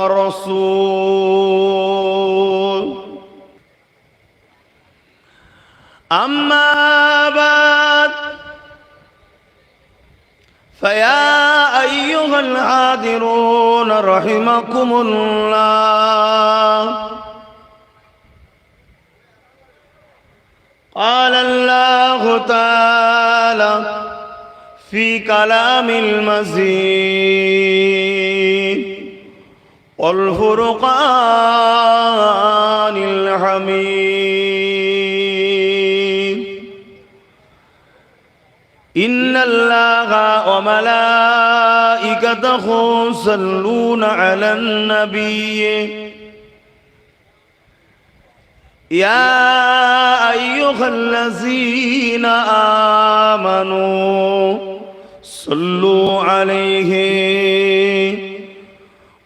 رسول أما بعد فيا أيها الحاضرون رحمكم الله قال الله تعالى في كلام المزيد والفرقان الحميد إن الله وملائكته يصلون على النبي يا أيها الذين آمنوا صلوا عليه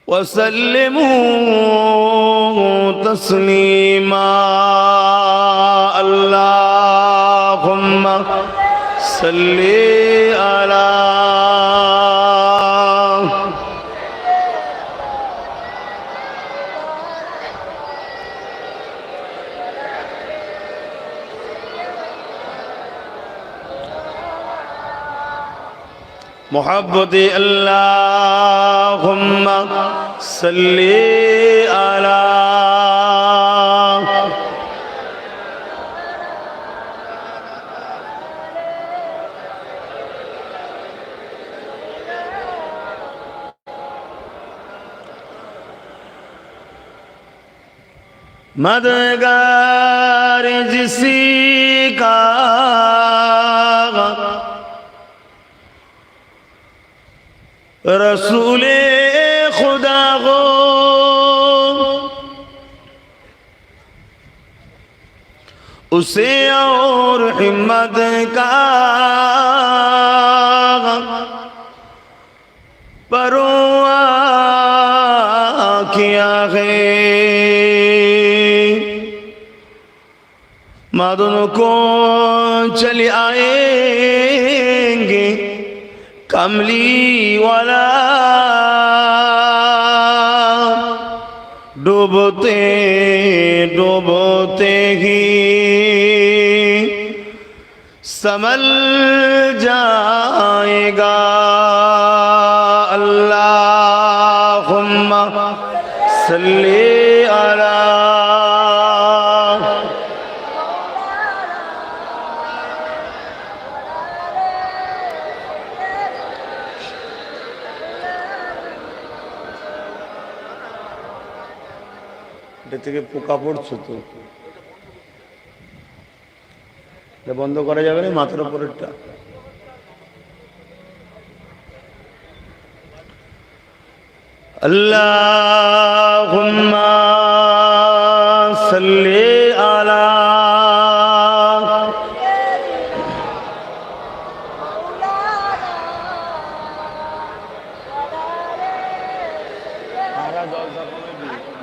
وسلموا تسليما اللهم صل على محبت اللهم صل على मददगार जिसी का रसूले खुदा हो उसे और हिम्मत का परवाह किया है मदन को चले आएंगे कमली वाला डूबते डूबते ही संभल जाएगा अल्लाहुम्मा सल्ली अला এটা থেকে পোকা পড়ছে তো এটা বন্ধ করা যাবে না মাথার উপরেরটা আল্লাহুম্মা সাল্লি আলা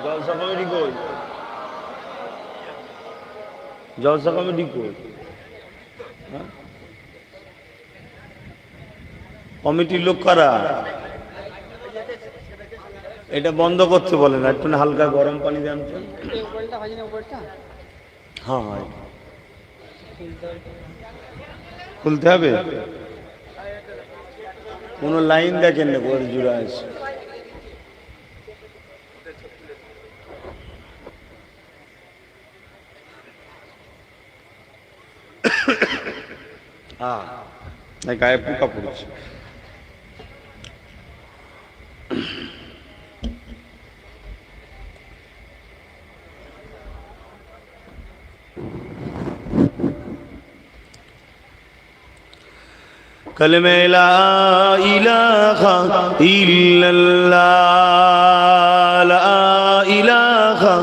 জলসা কমিটি কই জলসা কমিটি কই কমিটির লোক কারা এটা বন্ধ করতে বলে না একটু হালকা গরম পানি দেন হ্যাঁ খুলতে হবে কোন লাইন দেখেন না ওর জুড়ে আছে গায়ে পোকা পড়েছে कलमे ला इलाहा इल्लल्लाह ला इलाहा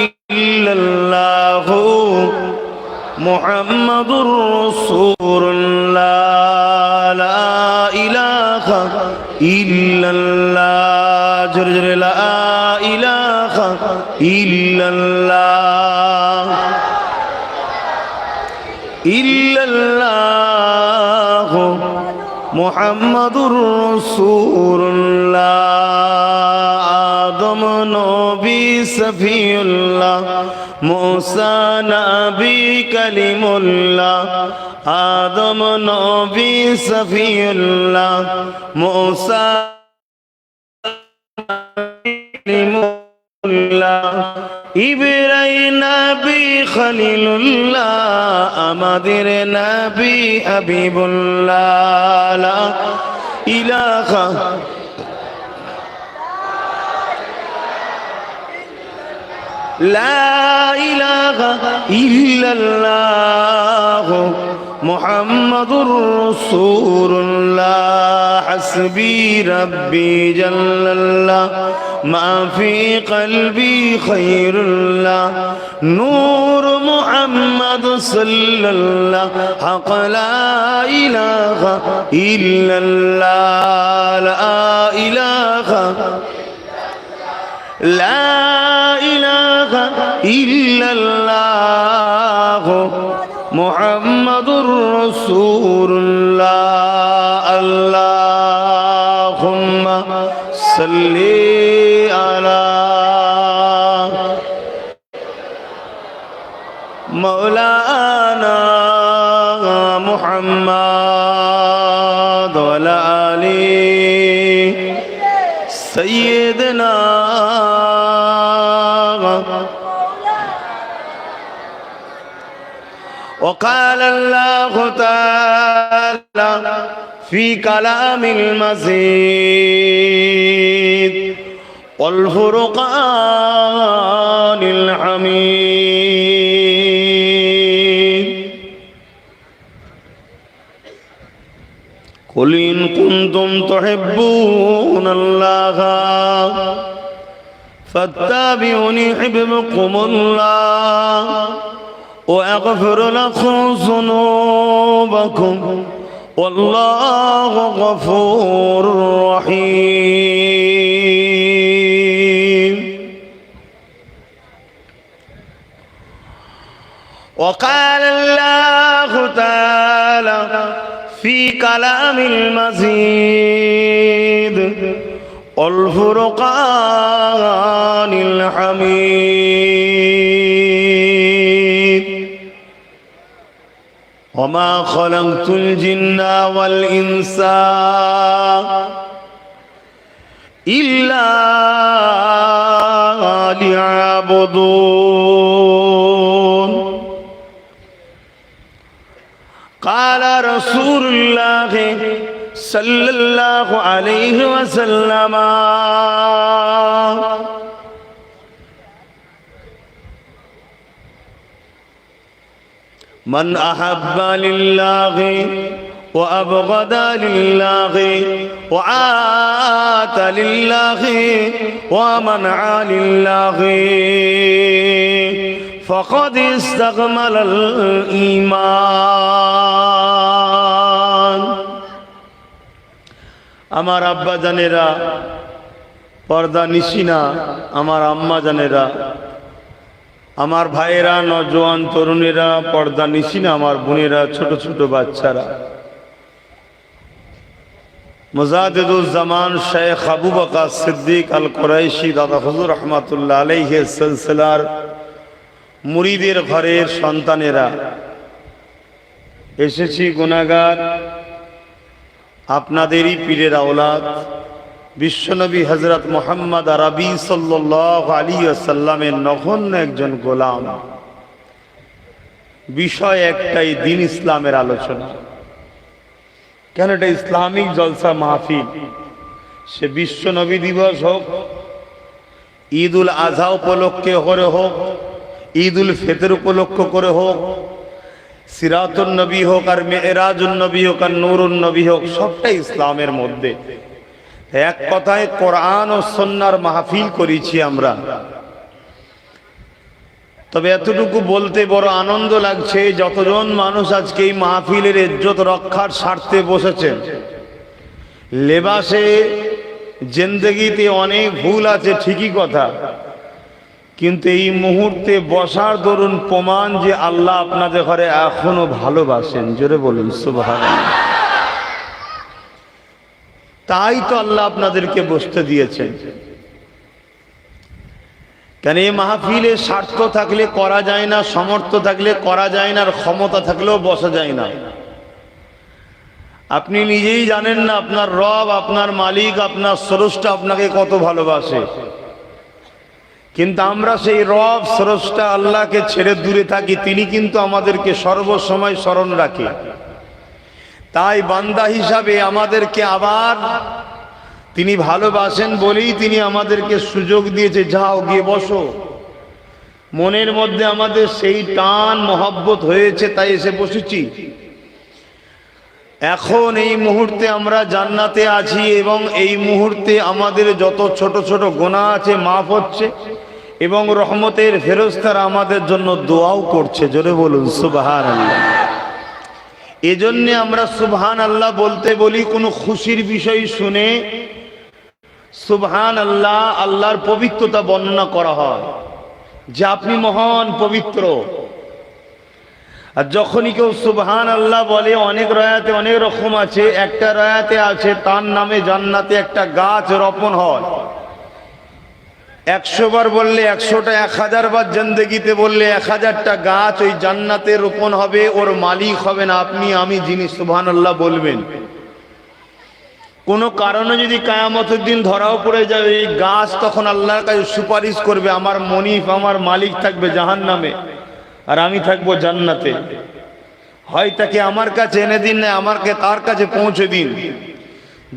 इल्लल्लाह मुहम्मदुर रसूलुल्लाह ला इलाहा इल्लल्लाह जोरे जोरे ला इलाहा इल्लल्लाह इल्लल्लाह মুহাম্মাদুর রাসূলুল্লাহ। আদম নবী সফিউল্লাহ, মুসা নবী কালিমুল্লাহ। আদম নবী সফিউল্লাহ, মুসা ইব্রাহিম নবী খলিলুল্লাহ, আমাদের নবী হাবিবুল্লাহ। লা ইলাহা লা ইলাহা ইল্লাল্লাহ মুহাম্মাদুর রাসূলুল্লাহ। হাসবি রাব্বি জাল্লাল্লাহ, মা ফি কলবি খায়রুল্লাহ। নূর মুহাম্মদ সাল্লাল্লাহ, হক লা ইলাহা ইল্লাল্লাহ। লা ইলাহা লা ইলাহা ইল্লাল্লাহ মুহাম্মাদুর রাসূলুল্লাহ। আল্লাহুম্মা সাল্লি আলা মাওলানা মুহাম্মাদ ওয়া আলা আলি সাইয়্যিদিনা। وقال الله تعالى في كلام المزيد والفرقان الحميد. قل إن كنتم تحبون الله فاتبعوني يحببكم الله وأغفر لكم ذنوبكم والله غفور رحيم. وقال الله تعالى في كلام المزيد والفرقان الحميد. وما خلقت الجن والإنس إلا ليعبدون. قال رسول الله صلى الله عليه وسلم من أحب لله وأبغض لله وعات لله ومنع لله فقد استكمل الإيمان. আমার আব্বা জানেরা, পর্দা নিশিনা আমার আম্মা জানেরা, আমার ভাইয়েরা, নওজোয়ান তরুণেরা, পর্দা নিশিনা আমার বোনেরা, ছোট ছোট বাচ্চারা, মুজাদ্দিদুজ্জামান শেখ আবু বকর সিদ্দিক আল কুরাইশি দাদা হুজুর রহমাতুল্লাহ আলাইহির সিলসিলার মুরিদের ঘরের সন্তানেরা, এসেছি গুনাহগার, আপনাদেরই পীরের আওলাদ বিশ্বনবী হযরত মুহাম্মদ আরবি সাল্লাল্লাহু আলাইহি ওয়াসাল্লামের নগণ্য একজন গোলাম। বিষয় একটাই, দিন ইসলামের আলোচনা। কেন এটা ইসলামিক জলসা মাহফিল। সে বিশ্বনবী দিবস হোক, ঈদ উল আজহা উপলক্ষে করে হোক, ঈদ উল ফিতর উপলক্ষ করে হোক, সিরাতুন নবী হোক আর মেরাজুন নবী হোক আর নূরুন নবী হোক, সবটাই ইসলামের মধ্যে। এক কথায় কোরআন ও সুন্নাহর মাহফিল করেছি আমরা। তবে এতটুকু বলতে বড় আনন্দ লাগছে, যতজন মানুষ আজকে এই মাহফিলের ইজ্জত রক্ষার স্বার্থে বসেছেন। লেবাসে জিন্দেগিতে অনেক ভুল আছে, ঠিকই কথা, কিন্তু এই মুহূর্তে বসার দরুন প্রমাণ যে আল্লাহ আপনাদের ঘরে এখনো ভালোবাসেন। জোরে বলুন সুবহানাল্লাহ। তাই তো আল্লাহ আপনাদেরকে বসতে দিয়েছেন। কেন এই মাহফিলে স্বার্থ থাকলে করা যায় না, সামর্থ্য থাকলে করা যায় না, আর ক্ষমতা থাকলেও বসা যায় না। আপনি নিজেই জানেন না আপনার রব, আপনার মালিক, আপনার স্রষ্টা আপনাকে কত ভালোবাসে। কিন্তু আমরা সেই রব স্রষ্টা আল্লাহকে ছেড়ে দূরে থাকি। তিনি কিন্তু আমাদেরকে সর্বসময় স্মরণ রাখে। তাই বান্দা হিসাবে আমাদেরকে আবার তিনি ভালোবাসেন বলেই তিনি আমাদেরকে সুযোগ দিয়েছে, যাও গিয়ে বসো। মনের মধ্যে আমাদের সেই টান মহব্বত হয়েছে, তাই এসে বসেছি। এখন এই মুহূর্তে আমরা জান্নাতে আছি এবং এই মুহূর্তে আমাদের যত ছোট ছোট গুনাহ আছে মাফ হচ্ছে এবং রহমতের ফেরেশতারা আমাদের জন্য দোয়াও করছে। জোরে বলুন সুবহানাল্লাহ। এজন্য আমরা সুবহানাল্লাহ বলতে বলি, কোনো খুশির বিষয় শুনে সুবহানাল্লাহ আল্লাহর পবিত্রতা বর্ণনা করা হয় যে আপনি মহান পবিত্র। আর যখনই কেউ সুবহানাল্লাহ বলে, অনেক রায়াতে অনেক রকম আছে। একটা রায়াতে আছে তার নামে জান্নাতে একটা গাছ রোপণ হয়। 100 বার বললে 100টা, 1000 বার জিন্দেগিতে বললে 1000টা গাছ ওই জান্নাতে রোপণ হবে। ওর মালিক হবেন আপনি আমি, যিনি সুবহানাল্লাহ বলবেন। কোনো কারণে যদি কিয়ামতের দিন ধরাও পড়ে যাবে, এই গাছ তখন আল্লাহর কাছে সুপারিশ করবে, আমার মনিব, আমার মালিক থাকবে জাহান্নামে আর আমি থাকবো জান্নাতে। হয় তাকে আমার কাছে এনে দিন, না আমাকে তার কাছে পৌঁছে দিন।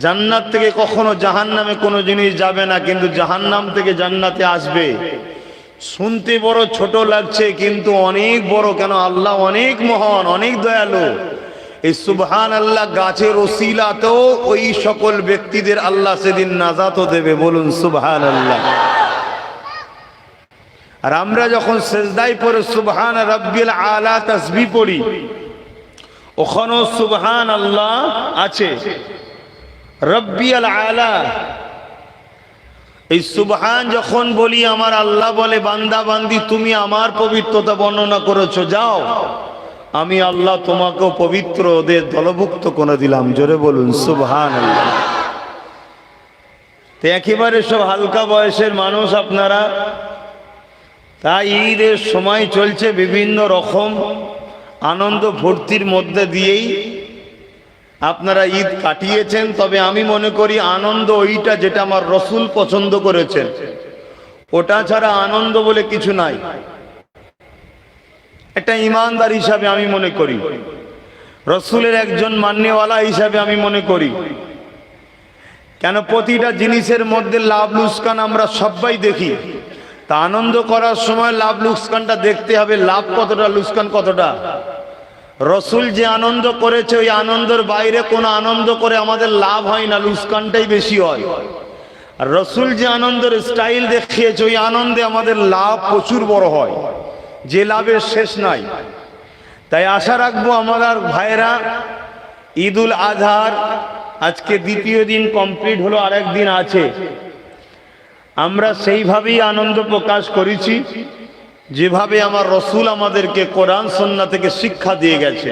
জান্নাত থেকে কখনো জাহান্নামে কোনো জিনিস যাবে না, কিন্তু জাহান্নাম থেকে জান্নাতে আসবে। শুনতে বড় ছোট লাগছে কিন্তু অনেক বড়। কেন? আল্লাহ অনেক মহান, অনেক দয়ালু। এই সুবহানাল্লাহ গাছের ওসিলাতেও ওই সকল ব্যক্তিদের আল্লাহ সেদিন নাজাতও দেবে। বলুন সুবহানাল্লাহ। আর আমরা যখন সেজদায় পড়ে সুবহান রাব্বিল আলা তাসবিহ পড়ি, ওখানেও সুবহানাল্লাহ আছে, রব্বিয়াল আলা। এই সুবহান যখন বলি, আমার আল্লাহ বলে, বান্দা বান্দি তুমি আমার পবিত্রতা বর্ণনা করেছো, যাও আমি আল্লাহ তোমাকেও পবিত্র ওদের দলভুক্ত করে দিলাম। জোরে বলুন সুবহানাল্লাহ। তো একেবারে সব হালকা বয়সের মানুষ আপনারা। তাই ঈদের সময় চলছে, বিভিন্ন রকম আনন্দ ফুর্তির মধ্যে দিয়েই আপনারা ঈদ কাটিয়েছেন। তবে আমি মনে করি আনন্দ ওইটা যেটা আমার রসুল পছন্দ করেছেন, ওটা ছাড়া আনন্দ বলে কিছু নাই। এটা ইমানদার হিসাবে আমি মনে করি, রসুলের একজন মান্যওয়ালা হিসাবে আমি মনে করি। কেন? প্রতিটা জিনিসের মধ্যে লাভ লুকসান আমরা সবাই দেখি। তা আনন্দ করার সময় লাভ লুকসানটা দেখতে হবে, লাভ কতটা লুকসান কতটা। রসুল যে আনন্দ করেছে ওই আনন্দের বাইরে কোনো আনন্দ করে আমাদের লাভ হয় না, লুকসানটাই বেশি হয়। আর রসুল যে আনন্দের স্টাইল দেখিয়েছে ওই আনন্দে আমাদের লাভ প্রচুর বড় হয়, যে লাভের শেষ নাই। তাই আশা রাখবো আমার ভাইরা, ঈদুল আজহার আজকে দ্বিতীয় দিন কমপ্লিট হলো, আরেক দিন আছে। আমরা সেইভাবেই আনন্দ প্রকাশ করেছি যেভাবে আমার রসুল আমাদেরকে কোরআন সুন্নাহ থেকে শিক্ষা দিয়ে গেছে।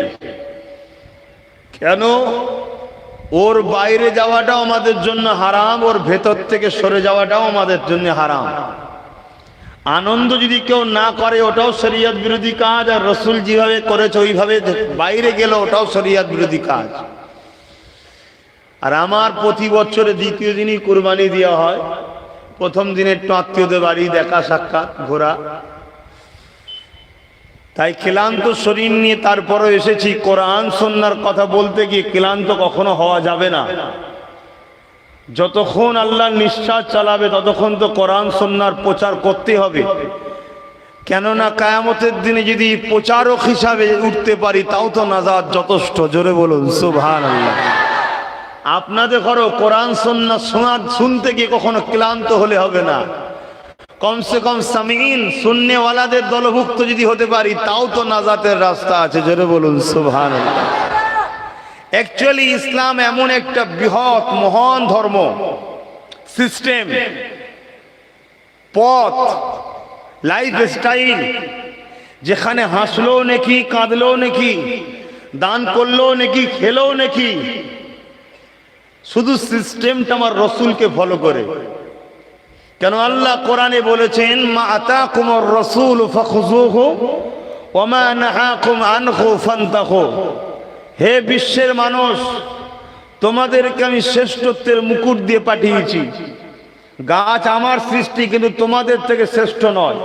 কেন? ওর বাইরে যাওয়াটাও আমাদের জন্য হারাম, ওর ভেতর থেকে সরে যাওয়াটাও আমাদের জন্য হারাম। আনন্দ যদি কেউ না করে ওটাও শরীয়ত বিরোধী কাজ, আর রসুল যেভাবে করেছে ওইভাবে বাইরে গেল ওটাও শরীয়ত বিরোধী কাজ। আর আমার প্রতি বছরে দ্বিতীয় দিনই কুরবানি দেওয়া হয়। প্রথম দিনে একটু আত্মীয়দের বাড়ি দেখা সাক্ষাৎ ঘোরা। তাই ক্লান্ত শরীর নিয়ে তারপরও এসেছি। কোরআন সুন্নাহর কথা বলতে গিয়ে ক্লান্ত কখনো হওয়া যাবে না। যতক্ষণ আল্লাহ নিঃশ্বাস চালাবে ততক্ষণ তো কোরআন সুন্নাহর প্রচার করতে হবে। কেননা কিয়ামতের দিনে যদি প্রচারক হিসাবে উঠতে পারি তাও তো নাজাত যথেষ্ট। জোরে বলুন সুবহানাল্লাহ। আপনাদের ঘরও কোরআন সুন্নাহ শুনতে গিয়ে কখনো ক্লান্ত হলে হবে না। কমসে কম সামিন শুননেওয়ালাদের দলভুক্ত যদি হতে পারি তাও তো নাজাতের রাস্তা আছে। জোরে বলুন সুবহানাল্লাহ। অ্যাকচুয়ালি ইসলাম এমন একটা বৃহৎ মহান ধর্ম, সিস্টেম, পথ, লাইফ স্টাইল, যেখানে হাসলেও নেকি, কাঁদলেও নেকি, দান করলেও নেকি, খেলেও নেকি, শুধু সিস্টেমটা আমার রসুলকে ফলো করে। কেন আল্লাহ কোরআনে বলেছেন, মা আতাকুমুর রাসূল ফাখুযুহু ওয়া মা নাহাকুম আনহু ফান্তাহু। হে বিশ্বের মানুষ, তোমাদেরকে আমি শ্রেষ্ঠত্বের মুকুট দিয়ে পাঠিয়েছি। গাছ আমার সৃষ্টি, কিন্তু তোমাদের থেকে শ্রেষ্ঠ নয়।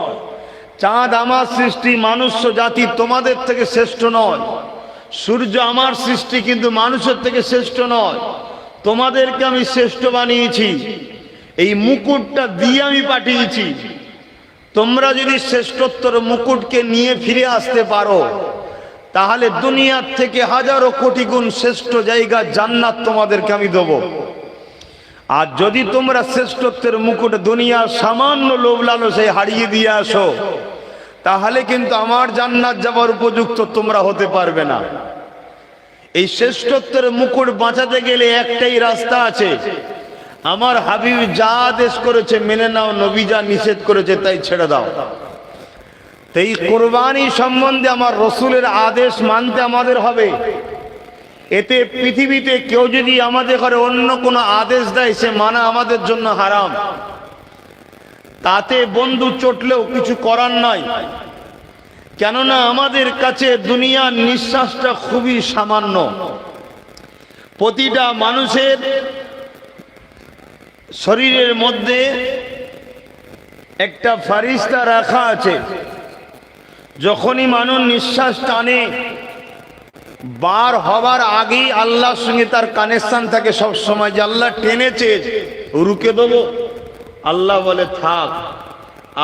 চাঁদ আমার সৃষ্টি, মানুষ জাতি তোমাদের থেকে শ্রেষ্ঠ নয়। সূর্য আমার সৃষ্টি, কিন্তু মানুষের থেকে শ্রেষ্ঠ নয়। তোমাদেরকে আমি শ্রেষ্ঠ বানিয়েছি, এই মুকুটটা দিয়ে আমি পাঠিয়েছি। তোমরা যদি শ্রেষ্ঠত্বের মুকুটকে নিয়ে ফিরে আসতে পারো, তাহলে দুনিয়ার থেকে হাজারো কোটি গুণ শ্রেষ্ঠ জায়গা জান্নাত তোমাদেরকে আমি দেব। আর যদি তোমরা শ্রেষ্ঠত্বের মুকুট দুনিয়ার সামান্য লোভ লালসায় হারিয়ে দিয়ে আসো, তাহলে কিন্তু আমার জান্নাত যাবার উপযুক্ত তোমরা হতে পারবে না। এই শ্রেষ্ঠত্বের মুকুট বাঁচাতে গেলে একটাই রাস্তা আছে, আমার হাবিব যা আদেশ করেছে মেনে নাও, নবী যা নিষেধ করেছে তাই ছেড়ে দাও। এই কুরবানি সম্বন্ধে আমার রসুলের আদেশ মানতে আমাদের হবে। এতে পৃথিবীতে কেউ যদি আমাদের ঘরে অন্য কোনো আদেশ দেয়, সে মানা আমাদের জন্য হারাম। তাতে বন্ধু চটলেও কিছু করার নাই, কেননা আমাদের কাছে দুনিয়ার নিঃশ্বাসটা খুবই সামান্য। প্রতিটা মানুষের শরীরের মধ্যে একটা ফারিস্তা রাখা আছে। যখনই মানুষ নিঃশ্বাস টানে, বার হবার আগেই আল্লাহর সঙ্গে তার কানেকশন থাকে সব সময়, যে আল্লাহ টেনেছে রুকে দেবো, আল্লাহ বলে থাক।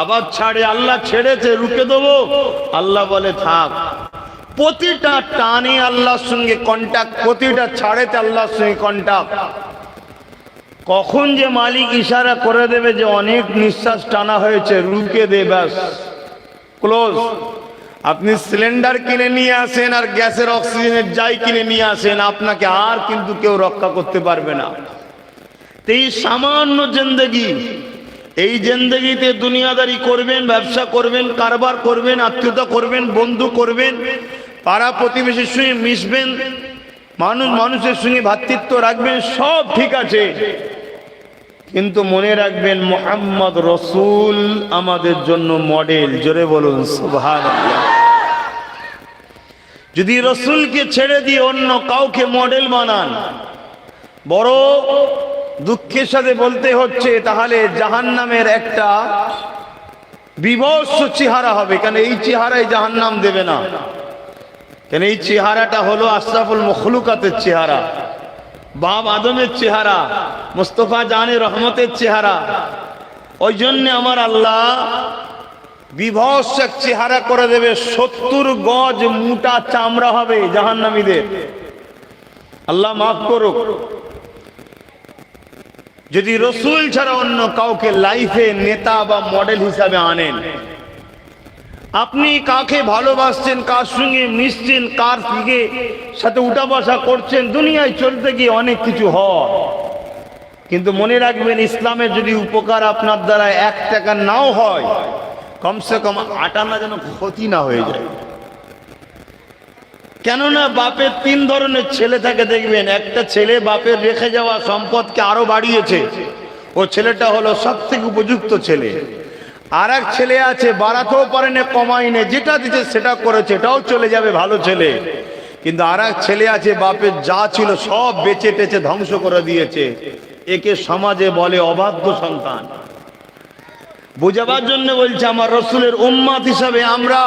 আবার ছাড়ে, আল্লাহ ছেড়েছে রুকে দেবো, আল্লাহ বলে থাক। প্রতিটা টানে আল্লাহর সঙ্গে কন্টাক্ট, প্রতিটা ছাড়েতে আল্লাহর সঙ্গে কন্টাক্ট। কখন যে মালিক ইশারা করে দেবে যে অনেক নিঃশ্বাস টানা হয়েছে, রুকে দে, ব্যাস ক্লোজ। আপনি সিলিন্ডার কিনে নিয়ে আসেন আর গ্যাসের অক্সিজেনের যাই কিনে নিয়ে আসেন, আপনাকে আর কিন্তু কেউ রক্ষা করতে পারবে না। এই সামান্য জিন্দেগি, এই জিন্দেগিতে দুনিয়াদারি করবেন, ব্যবসা করবেন, কারবার করবেন, আত্মীয়তা করবেন, বন্ধু করবেন, পাড়া প্রতিবেশীর সঙ্গে মিশবেন, মানুষের সঙ্গে ভ্রাতৃত্ব রাখবেন, সব ঠিক আছে। কিন্তু মনে রাখবেন, মুহাম্মদ রসুল আমাদের জন্য মডেল। জোরে বলুন সুবহানাল্লাহ। যদি রসুলকে ছেড়ে দিয়ে অন্য কাউকে মডেল বানান, বড় দুঃখের সাথে বলতে হচ্ছে, তাহলে জাহান্নামের একটা বিভৎস চেহারা হবে। কেন এই চেহারায় জাহান্নাম দেবে না, কেন এই চেহারাটা হলো আশরাফুল মখলুকাতের চেহারা, বাপ আদমের চেহারা, মুস্তাফা জানে রহমতের চেহারা। ওই জন্য আমার আল্লাহ বিভৎস এক চেহারা করে দেবে। 70 গজ মোটা চামড়া হবে জাহান্নামীদের। আল্লাহ মাফ করুক। যদি রসুল ছাড়া অন্য কাউকে লাইফে নেতা বা মডেল হিসাবে আনেন, আপনি কাকে ভালোবাসছেন, কার সঙ্গে মিশছেন, কার থেকে সাথে উঠা বসা করছেন, দুনিয়ায় চলতে গিয়ে অনেক কিছু হয়। কিন্তু মনে রাখবেন, ইসলামের যদি উপকার আপনার দ্বারা 1 টাকা নাও হয়, কমসে কম 8 আনা যেন ক্ষতি না হয়ে যায়। কেননা বাপের 3 ধরনের ছেলে থাকে দেখবেন। একটা ছেলে বাপের রেখে যাওয়া সম্পদকে আরো বাড়িয়েছে, ও ছেলেটা হলো সব থেকে উপযুক্ত ছেলে। আর এক ছেলে আছে, বাড়াতেও পারে না, কমাই না, যেটা দিচ্ছে সেটা করেছে, এটাও চলে যাবে, ভালো ছেলে। কিন্তু আর এক ছেলে আছে, বাপের যা ছিল সব বেচে টেচে ধ্বংস করে দিয়েছে। একে সমাজে বলে অবাধ্য সন্তান। বোঝাবার জন্য বলছে, আমার রসুলের উম্মত হিসাবে আমরা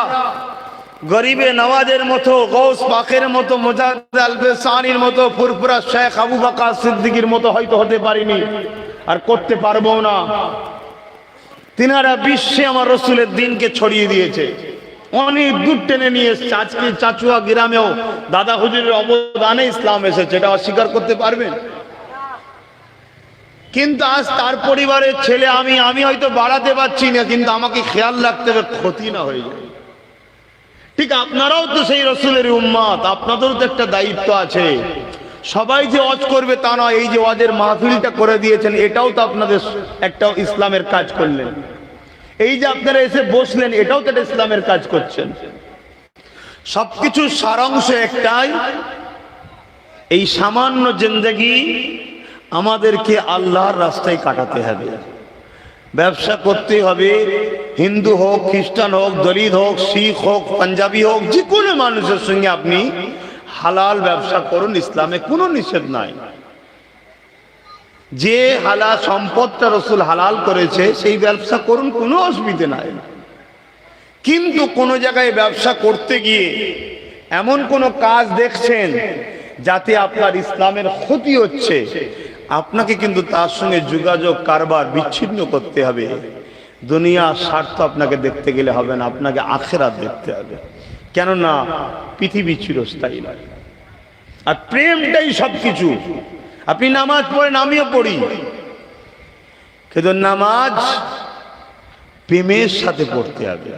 গরিবে নওয়াজের মতো, গৌস পাকের মতো, মুজাহিদ আলফে সানির মতো, ফুরফুরা শেখ আবু বকর সিদ্দিকীর মতো হয়তো হতে পারিনি, আর করতে পারবো না। তিনারা বিশ্বে আমার রসুলের দিনকে ছড়িয়ে দিয়েছে, অনেক দূর টেনে নিয়ে এসেছে। আজকে চাচুয়া গ্রামেও দাদা হুজুরের অবদানে ইসলাম এসেছে, এটা অস্বীকার করতে পারবেন? কিন্তু আজ তার পরিবারের ছেলে, আমি হয়তো বাড়াতে পারছি না, কিন্তু আমাকে খেয়াল রাখতে হবে ক্ষতি না হয়ে যায়। ঠিক আপনারাও তো সেই রসুলের উম্মত, আপনাদেরও তো একটা দায়িত্ব আছে। সবাই যে ওয়াজ করবে তা নয়, এই যে ওয়াজের মাহফিলটা করে দিয়েছেন, এটাও তো আপনাদের একটা ইসলামের কাজ করলেন। এই যে আপনারা এসে বসলেন, এটাও তো একটা ইসলামের কাজ করছেন। সবকিছু সারাংশ একটাই, এই সামান্য জিন্দেগি আমাদেরকে আল্লাহর রাস্তায় কাটাতে হবে। ব্যবসা করতে হবে, হিন্দু হোক, খ্রিস্টান হোক, দলিত হোক, শিখ হোক, পাঞ্জাবি হোক, যে কোনো মানুষের সঙ্গে আপনি হালাল ব্যবসা করুন, ইসলামে কোনো নিষেধ নাই। যে হালাল সম্পদটা রাসূল হালাল করেছে সেই ব্যবসা করুন, কোনো অসুবিধা নাই। কিন্তু কোনো জায়গায় ব্যবসা করতে গিয়ে এমন কোনো কাজ দেখছেন যাতে আপনার ইসলামের ক্ষতি হচ্ছে, আপনাকে কিন্তু তার সঙ্গে যোগাযোগ কারবার বিচ্ছিন্ন করতে হবে। দুনিয়ার স্বার্থ আপনাকে দেখতে গেলে হবে না, আপনাকে আখিরাত দেখতে হবে। কেননা পৃথিবী চিরস্থায়ী নয়, আর প্রেমটাই সবকিছু। আপনি নামাজ পড়েন, আমিও পড়ি, কিন্তু নামাজ প্রেমের সাথে পড়তে হবে।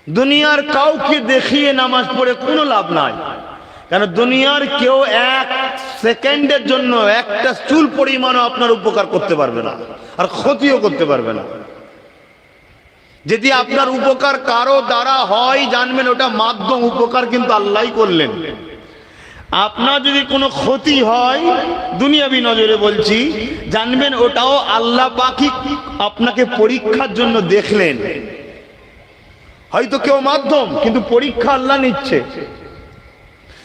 দুনিয়ার কাউকে দেখিয়ে নামাজ পড়ে কোনো লাভ নাই, কারণ দুনিয়ার কেউ এক সেকেন্ডের জন্য একটা চুল পরিমাণও আপনার উপকার করতে পারবে না, আর ক্ষতিও করতে পারবে না। যদি আপনার উপকার কারো দ্বারা হয়, জানবেন ওটা মাধ্যম, উপকার কিন্তু আল্লাহই করলেন। আপনার যদি কোনো ক্ষতি হয়, দুনিয়াবি নজরে বলছি, জানবেন ওটাও আল্লাহ পাকই আপনাকে পরীক্ষার জন্য দেখলেন। হয়তো কেউ মাধ্যম, কিন্তু পরীক্ষা আল্লাহ নিচ্ছে।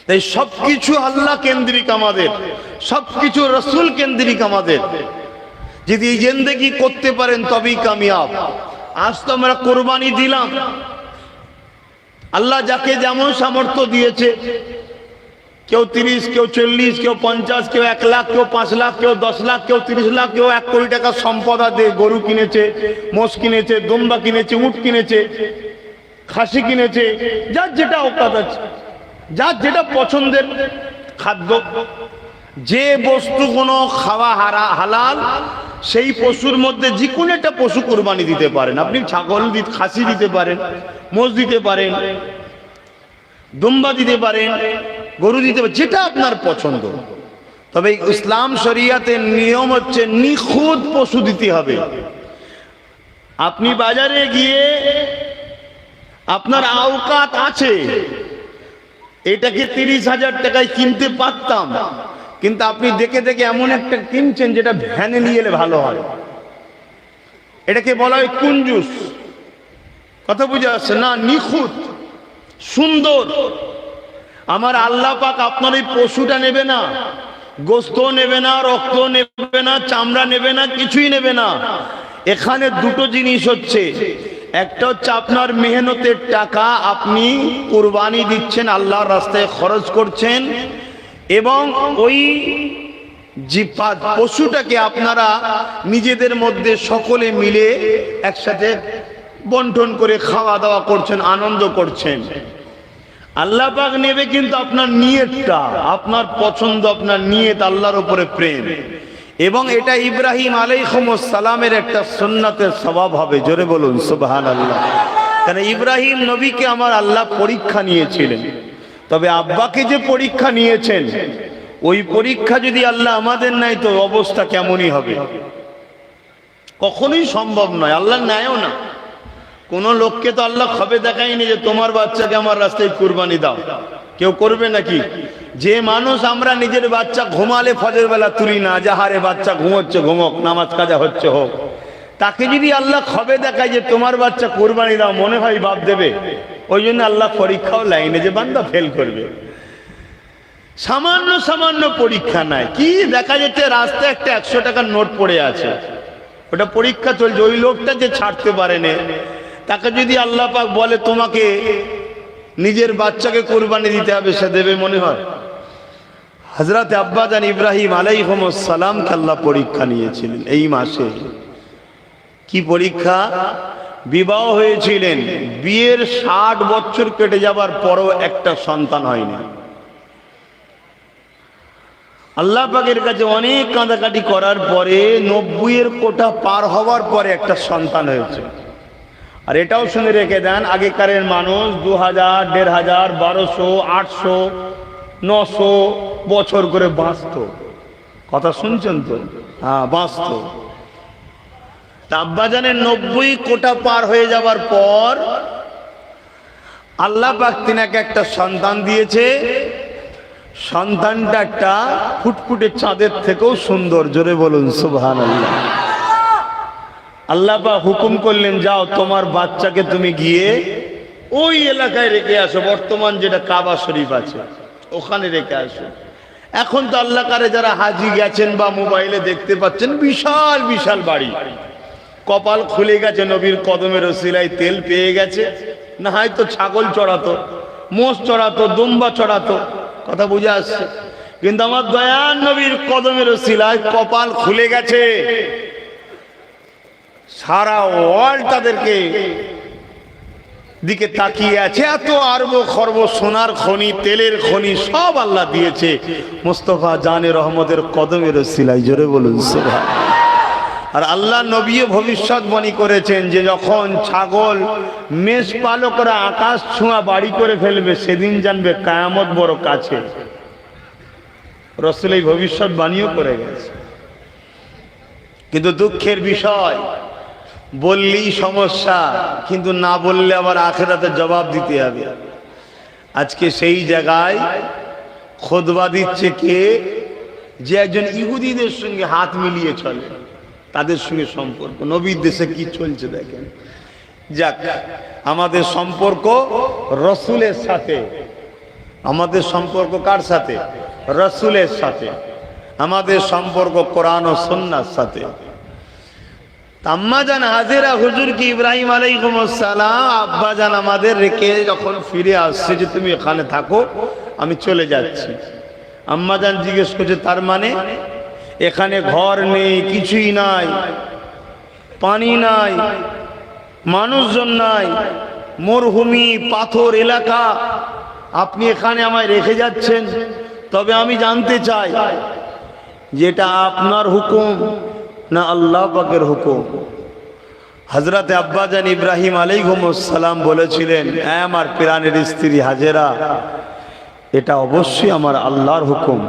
তাই সবকিছু আল্লাহ কেন্দ্রিক আমাদের, সবকিছু রাসূল কেন্দ্রিক আমাদের। যদি এই জিন্দেগি করতে পারেন তবেই কামিয়াব। আজ তো আমরা কোরবানি দিলাম, আল্লাহ যাকে যেমন সামর্থ্য দিয়েছে, কেউ 30, কেউ 40, কেউ 50, কেউ 1 লাখ, কেউ 5 লাখ, কেউ 10 লাখ, কেউ 30 লাখ, কেউ 1 কোটি টাকা সম্পদ আছে, গরু কিনেছে, মোষ কিনেছে, দুম্বা কিনেছে, উট কিনেছে, খাসি কিনেছে, যার যেটা অকাত আছে, যার যেটা পছন্দের খাদ্য। যে বস্তুগুলো খাওয়া হালাল, সেই পশুর মধ্যে যে কোনো একটা পশু কোরবানি দিতে পারেন। আপনি ছাগল খাসি দিতে পারেন, মোষ দিতে পারেন, দুম্বা দিতে পারেন, গরু দিতে পারেন, যেটা আপনার পছন্দ। তবে ইসলাম শরিয়াতের নিয়ম হচ্ছে নিখুঁত পশু দিতে হবে। আপনি বাজারে গিয়ে আপনার আওকাত আছে, এটাকে 30,000 টাকায় কিনতে পারতাম, কিন্তু আপনি দেখে দেখে এমন একটা কিনছেন যেটা ভ্যানে নিয়ে এলে ভালো হয়। এটাকে বলা হয় কুঞ্জুস। কথা বুঝে আসছে না? নিখুঁত, সুন্দর। আমার আল্লাহ পাক আপনার এই পশুটা নেবে না, গোস্ত নেবে না, রক্ত নেবে না, চামড়া নেবে না, কিছুই নেবে না। এখানে দুটো জিনিস হচ্ছে, একটা হচ্ছে আপনার মেহনতের টাকা, আপনি কুরবানি দিচ্ছেন, আল্লাহর রাস্তায় খরচ করছেন, এবং ওই পশুটাকে আপনারা নিজেদের মধ্যে সকলে মিলে একসাথে বন্টন করে খাওয়া দাওয়া করছেন, আনন্দ করছেন। আল্লাহ পাক নেবে কিন্তু আপনার নিয়তটা, আপনার পছন্দ, আপনার নিয়ত, আল্লাহর উপরে প্রেম। এবং এটা ইব্রাহিম আলাইহিস সালামের একটা সুন্নাতের স্বভাব হবে। জোরে বলুন সুবহানাল্লাহ। কারণ ইব্রাহিম নবীকে আমার আল্লাহ পরীক্ষা নিয়েছিলেন, তবে আব্বাকে যে পরীক্ষা নিয়েছেন, ওই পরীক্ষা যদি আল্লাহ আমাদের নেয় তো অবস্থা কেমনই হবে, কখনোই সম্ভব নয়। আল্লাহ নেয়ও না। কোন লোককে তো আল্লাহ খবে দেখায়নি যে তোমার বাচ্চাকে আমার রাস্তায় কুরবানি দাও। কেউ করবে নাকি? যে মানুষ আমরা নিজের বাচ্চা ঘুমালে ফজর বেলা তুলি না, যাহারে বাচ্চা ঘুমোচ্ছে ঘুমোক, নামাজ কাজা হচ্ছে হোক, তাকে যদি আল্লাহ খবে দেখায় যে তোমার বাচ্চা কুরবানি দাও, মনে হয় বাপ দেবে। ওই জন্য আল্লাহ পরীক্ষাও লাইনে যে বান্দা ফেল করবে। সামান্য সামান্য পরীক্ষা নাই। কি দেখা যাচ্ছে রাস্তায় একটা 100 টাকার নোট পড়ে আছে, ওটা পরীক্ষা চলছে। ওই লোকটা যে ছাড়তে পারে না, তাকে যদি আল্লাহ পাক বলে তোমাকে নিজের বাচ্চাকে কুরবানি দিতে হবে, সে দেবে মনে হয়? হযরত আব্বাজান ইব্রাহিম আলাইহিস সালামকে আল্লাহ পরীক্ষা নিয়েছিলেন এই মাসে। কি পরীক্ষা? বিবাহ হয়েছিলেন, বিয়ের 60 বছর কেটে যাবার পরও একটা সন্তান হয়নি। আল্লাহ পাকের কাছে অনেক কাঁদাকাটি করার পরে 90-এর কোটা পার হওয়ার পরে একটা সন্তান হয়েছে। আর এটাও শুনে রেখে দেন, আগেকারের মানুষ 2000, 1500, 1200, 800, 900 বছর করে বাঁচত। কথা শুনছেন তো? হ্যাঁ, বাঁচত। আব্বাজানের 90 কোটা পার হয়ে যাবার পর আল্লাহ পাক তিনাকে একটা সন্তান দিয়েছে। সন্তানটা একটা ফুটফুটে চাঁদের থেকেও সুন্দর। জোরে বলুন সুবহানাল্লাহ। আল্লাহ পাক হুকুম করলেন, যাও তোমার বাচ্চাকে তুমি গিয়ে ওই এলাকায় রেখে আসো, বর্তমান যেটা কাবা শরীফ আছে ওখানে রেখে আসো। এখন তো আল্লাহ কারে যারা হাজি গেছেন বা মোবাইলে দেখতে পাচ্ছেন, বিশাল বিশাল বাড়ি, কপাল খুলে গেছে, নবীর কদমের ওসিলায় তেল পেয়ে গেছে। না হয়তো ছাগল চড়াতো, মোষ চড়াতো, দুম্বা চড়াতো, কথা বুঝে আসছে। কিন্তু আমার দয়ার নবীর কদমের ওসিলায় কপাল খুলে গেছে, সারা ওয়ার্ল্ড তাদেরকে দিকে তাকিয়ে আছে। এত আরব খরব সোনার খনি, তেলের খনি সব আল্লাহ দিয়েছে মুস্তাফা জানে রহমতের কদমের ওসিলায়। জোরে বলুন সুবহানাল্লাহ। আর আল্লাহ নবীও ভবিষ্যৎবাণী করেছেন যে যখন ছাগল মেষ পালকরা আকাশ ছোঁয়া বাড়ি করে ফেলবে, সেদিন জানবে কিয়ামত বড় কাছে। রাসূল এই ভবিষ্যৎবাণীও করে গেছে। কিন্তু দুঃখের বিষয়, বললেই সমস্যা, কিন্তু না বললে আবার আখিরাতে জবাব দিতে হবে। আজকে সেই জায়গায় খুতবা দিচ্ছে কে? যে একজন ইহুদিদের সঙ্গে হাত মিলিয়ে চলে, তাদের সঙ্গে সম্পর্ক। নবীর দেশে কি চলছে দেখেন। যাক, আমাদের সম্পর্ক রাসূলের সাথে। আমাদের সম্পর্ক কার সাথে? রাসূলের সাথে। আমাদের সম্পর্ক কোরআন ও সুন্নাহর সাথে। আম্মাজান হাজেরা হুজুর কি ইব্রাহিম আলাইহিস সালাম আব্বাজান আমাদের রেখে যখন ফিরে আসছে যে তুমি এখানে থাকো, আমি চলে যাচ্ছি। আম্মাজান জিজ্ঞেস করছে, তার মানে? এখানে ঘর নেই, কিছুই নাই, পানি নাই, মানুষজন নাই, মরুভূমি পাথর এলাকা, আপনি এখানে আমায় রেখে যাচ্ছেন? তবে আমি জানতে চাই যেটা আপনার হুকুম না আল্লাহ পাকের হুকুম? হযরতে আব্বাজান ইব্রাহিম আলাইহিস সালাম বলেছিলেন, আমার প্রাণের স্ত্রী হাজেরা, এটা অবশ্যই আমার আল্লাহর হুকুম।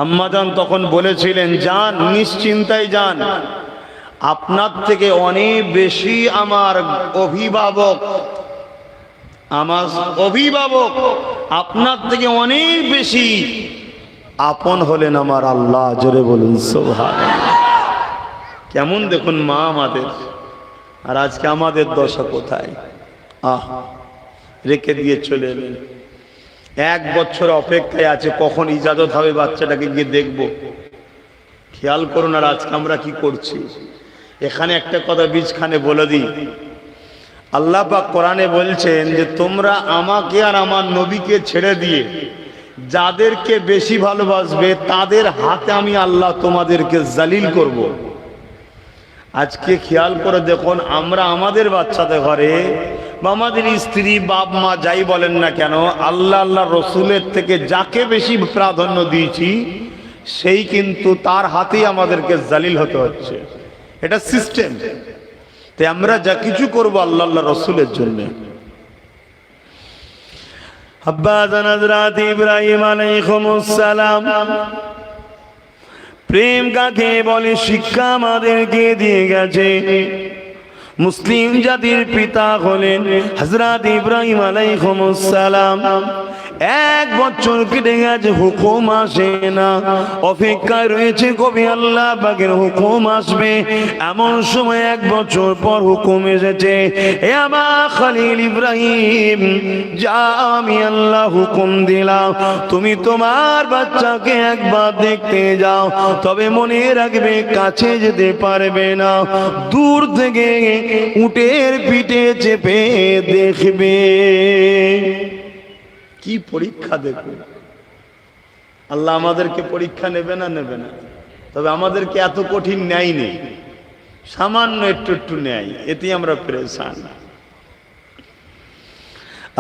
আম্মাজান তখন বলেছিলেন, যান, নিশ্চিন্তায় যান, আপনার থেকে অনেক বেশি আমার অভিভাবক, আপনার থেকে অনেক বেশি আপন হলেন আমার আল্লাহ। জোরে বলুন সুবহানাল্লাহ। কেমন দেখুন মা আমাদের, আর আজকে আমাদের দশা কোথায়? রেখে দিয়ে চলে এলেন। 1 বছর অপেক্ষায় আছে কখন ইজাজত হবে বাচ্চাটাকে গিয়ে দেখব। খেয়াল করুন। আর আজকে আমরা কি করছি? এখানে একটা কথা বীজখানে বলে দিই। আল্লাহ পাক কোরআনে বলছেন যে তোমরা আমাকে আর আমার নবীকে ছেড়ে দিয়ে যাদেরকে বেশি ভালোবাসবে তাদের হাতে আমি আল্লাহ তোমাদেরকে জালিল করব। আজকে খেয়াল করে দেখুন, আমরা আমাদের বাচ্চাদের ঘরে বা আমাদের স্ত্রী, বাপ মা যাই বলেন না কেন, আল্লাহ আল্লাহ রসুলের থেকে যাকে বেশি প্রাধান্য দিয়েছি সেই কিন্তু তার হাতেই আমাদেরকে জালিল হতে হচ্ছে। এটা সিস্টেম। তাই আমরা যা কিছু করবো আল্লাহ আল্লাহ রসুলের জন্য। আব্বাজান হযরত ইব্রাহিম আলাইহিস সালাম প্রেম কাকে বলে শিক্ষা আমাদেরকে দিয়ে গেছে। মুসলিম জাতির পিতা হলেন হযরত ইব্রাহিম আলাইহিস সালাম। 1 বছর কেটে গেছে, হুকুম আসে না। অপেক্ষায় রয়েছে কবে আল্লাহ পাকের হুকুম আসবে। এমন সময় 1 বছর পর হুকুম এসেছে, হে আমার খলিল ইব্রাহিম, যা আমি আল্লাহ হুকুম দিলাম, তুমি তোমার বাচ্চাকে একবার দেখতে যাও। তবে মনে রাখবে কাছে যেতে পারবে না, দূর থেকে উটের পিঠে চেপে দেখবে। কি পরীক্ষা দেখুন। আল্লাহ আমাদেরকে পরীক্ষা নেবে না? নেবে না। তবে আমাদেরকে এত কঠিন নেয়নি, সামান্য একটু নেয়, এতেই আমরা পেরেশান।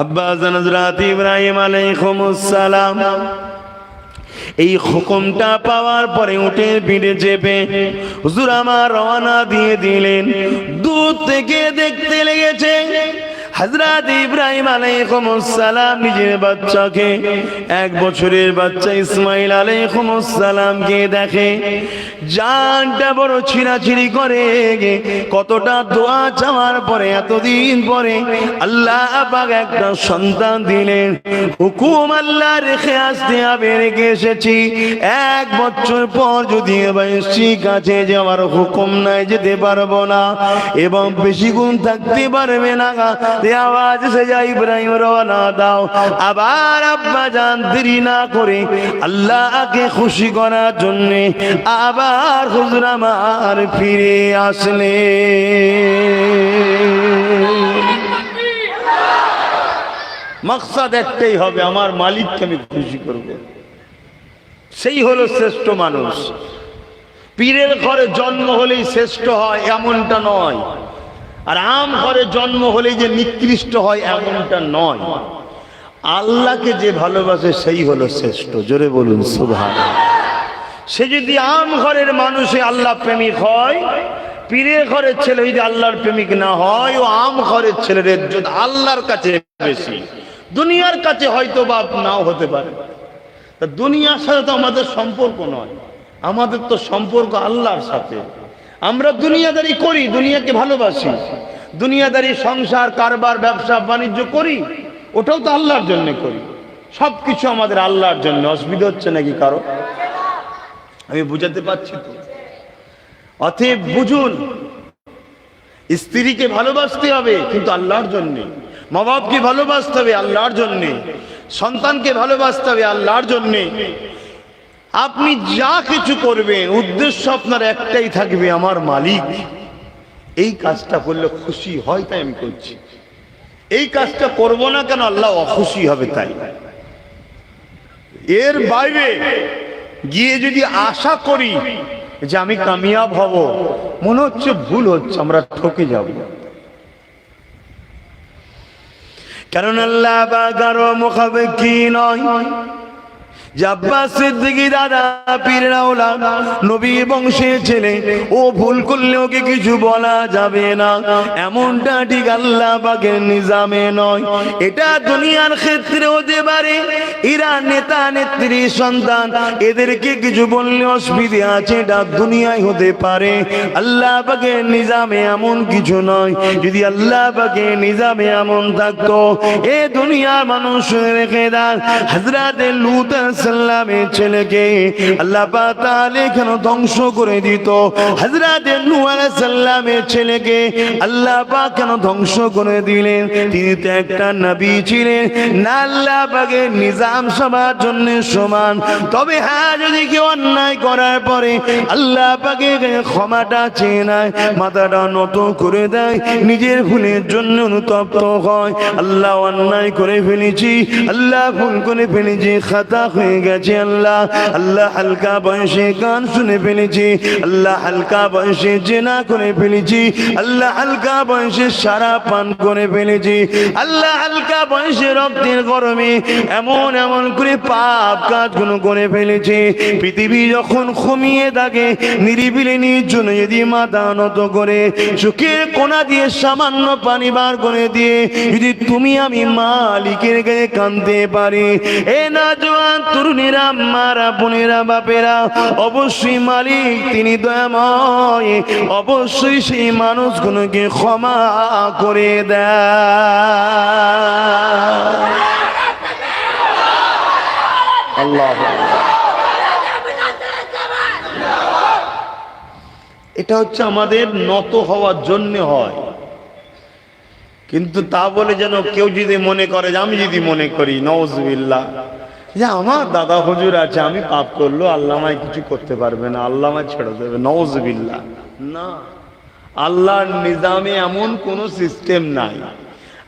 আব্বাজান হযরত ইব্রাহিম আলাইহিস সালাম এই হুকুমটা পাওয়ার পরে উটের পিঠে চেপে হুজুর আমার রওনা দিয়ে দিলেন। দূর থেকে দেখতে লেগেছে হযরত ইব্রাহিম আলাইহিস সালাম নিজের বাচ্চাকে, 1 বছরের বাচ্চা ইসমাইল আলাইহিস সালামকে দেখে জানটা বড় ছিঁড়াছিঁড়ি করে। কতটা দোয়া চাওয়ার পরে, এতদিন পরে আল্লাহ পাক একটা সন্তান দিলেন। হুকুম আল্লাহ রেখে আসতে হবে, রেখে এসেছি। 1 বছর পর যদি ঠিক আছে যাওয়ার হুকুম নাই, যেতে পারবো না এবং বেশি গুণ থাকতে পারবে না। আওয়াজ এসে যায়, ইব্রাহিম রওনা দাও। আবার আব্বা জান দেরি না করে আল্লাহকে খুশি করার জন্য আবার হুজুর আমার ফিরে আসলে। মাকসাদ একটাই হবে, আমার মালিককে আমি খুশি করব। সেই হলো শ্রেষ্ঠ মানুষ। পীরের ঘরে জন্ম হলেই শ্রেষ্ঠ হয় এমনটা নয়, আর আম ঘরে জন্ম হলেই যে নিকৃষ্ট হয় এমনটা নয়। আল্লাহকে যে ভালোবাসে সেই হলো শ্রেষ্ঠ। জোরে বলুন সুবহানাল্লাহ। সে যদি আম ঘরের মানুষে আল্লাহ প্রেমিক হয়, পীরের ঘরের ছেলে যদি আল্লাহর প্রেমিক না হয়, ও আম ঘরের ছেলের ইজ্জত আল্লাহর কাছে বেশি, দুনিয়ার কাছে হয়তো বা নাও হতে পারে। তা দুনিয়ার সাথে তো আমাদের সম্পর্ক নয়, আমাদের তো সম্পর্ক আল্লাহর সাথে। আমরা দুনিয়াদারি করি, দুনিয়াকে ভালোবাসি, দুনিয়াদারি সংসার কারবার ব্যবসা বাণিজ্য করি, ওটাও তো আল্লাহর জন্য করি। সবকিছু আমাদের আল্লাহর জন্য। অসুবিধা হচ্ছে নাকি কারো? আমি বুঝাতে পারছি তো? অতএব বুঝুন, স্ত্রীকে ভালোবাসতে হবে কিন্তু আল্লাহর জন্য, মা বাপকে ভালোবাসতে হবে আল্লাহর জন্য, সন্তানকে ভালোবাসতে হবে আল্লাহর জন্য। আপনি যা কিছু করবেন উদ্দেশ্য আপনার একটাই থাকবে, আমার মালিক এই কাজটা করলে খুশি হয় তাই আমি করছি, এই কাজটা করব না কেন আল্লাহ অখুশি হবে তাই। এর বাইরে গিয়ে যদি আশা করি যে আমি কামিয়াব হব, মনে হচ্ছে ভুল হচ্ছে, আমরা ঠকে যাব। কারণ আল্লাহ বাগারো মুখাবেকি নয়। আব্বাস সিদ্দিকী দাদা পীর রাউলা নবী বংশের ছেলে, ও ভুল করলে ওকে কিছু বলা যাবে না, এমনটা ঠিক আল্লাহ পাকের নিজামে নয়। এটা দুনিয়ার ক্ষেত্রে হতে পারে, এরা নেতা নেত্রীর সন্তান, এদেরকে কিছু বললে অসুবিধা আছে, এটা দুনিয়ায় হতে পারে। আল্লাহ পাকের নিজামে এমন কিছু নয়। যদি আল্লাহ পাকের নিজামে এমন থাকতো, এ দুনিয়ার মানুষ রেখে দেন। হযরত লূত সালামের ছেলেকে আল্লাহ পাক তাআলা কেন ধ্বংস করে দিত? হযরত নূহ আলাইহিস সালামের ছেলেকে আল্লাহ পাক কেন ধ্বংস করে দিলেন? তিনি তো একটা নবী ছিলেন না, আল্লাহ পাকের নিজাম সবার জন্য সমান। তবে হ্যাঁ, যদি কেউ অন্যায় করার পরে আল্লাহ পাকের ক্ষমাটা চেয়ে নেয়, মাথাটা নত করে দেয়, নিজের ভুলের জন্য অনুতপ্ত হয়, আল্লাহ অন্যায় করে ফেলেছি, আল্লাহ ভুল করে ফেলেছি, খাতা হয়ে গেছে, আল্লাহ আল্লাহ হালকা বয়সে গান শুনে ফেলেছি, আল্লাহ হালকা বয়সে জেনা করে ফেলেছি, আল্লাহ হালকা বয়সে সারা পান করে ফেলেছি, আল্লাহ হালকা বয়সে রক্তের গরমে এমন এমন করে পাপ কাজগুলো করে ফেলেছি। পৃথিবী যখন ঘুমিয়ে থাকে, নিরিবিলি নির্জন যদি মাথা নত করে চোখের কোনা দিয়ে সামান্য পানি বার করে দিয়ে যদি তুমি আমি মালিকের গায়ে কাঁদতে পারি, এ না জওয়ান তরুণীরা, মারা বোনেরা, বাপেরা, অবশ্যই মালিক তিনি দয়াময়, অবশ্যই সেই মানুষগুলোকে ক্ষমা করে দেয়। আল্লাহ, এটা হচ্ছে আমাদের নত হওয়ার জন্য হয়। কিন্তু তা বলে যেন কেউ যদি মনে করে, যে আমি যদি মনে করি নাউজুবিল্লাহ যে আমার দাদা হুজুর আছে, আমি পাপ করলো আল্লাহ আমায় কিছু করতে পারবে না, আল্লাহ আমায় ছেড়ে দেবে, নাউজুবিল্লাহ। না, আল্লাহর নিজামে এমন কোনো সিস্টেম নাই।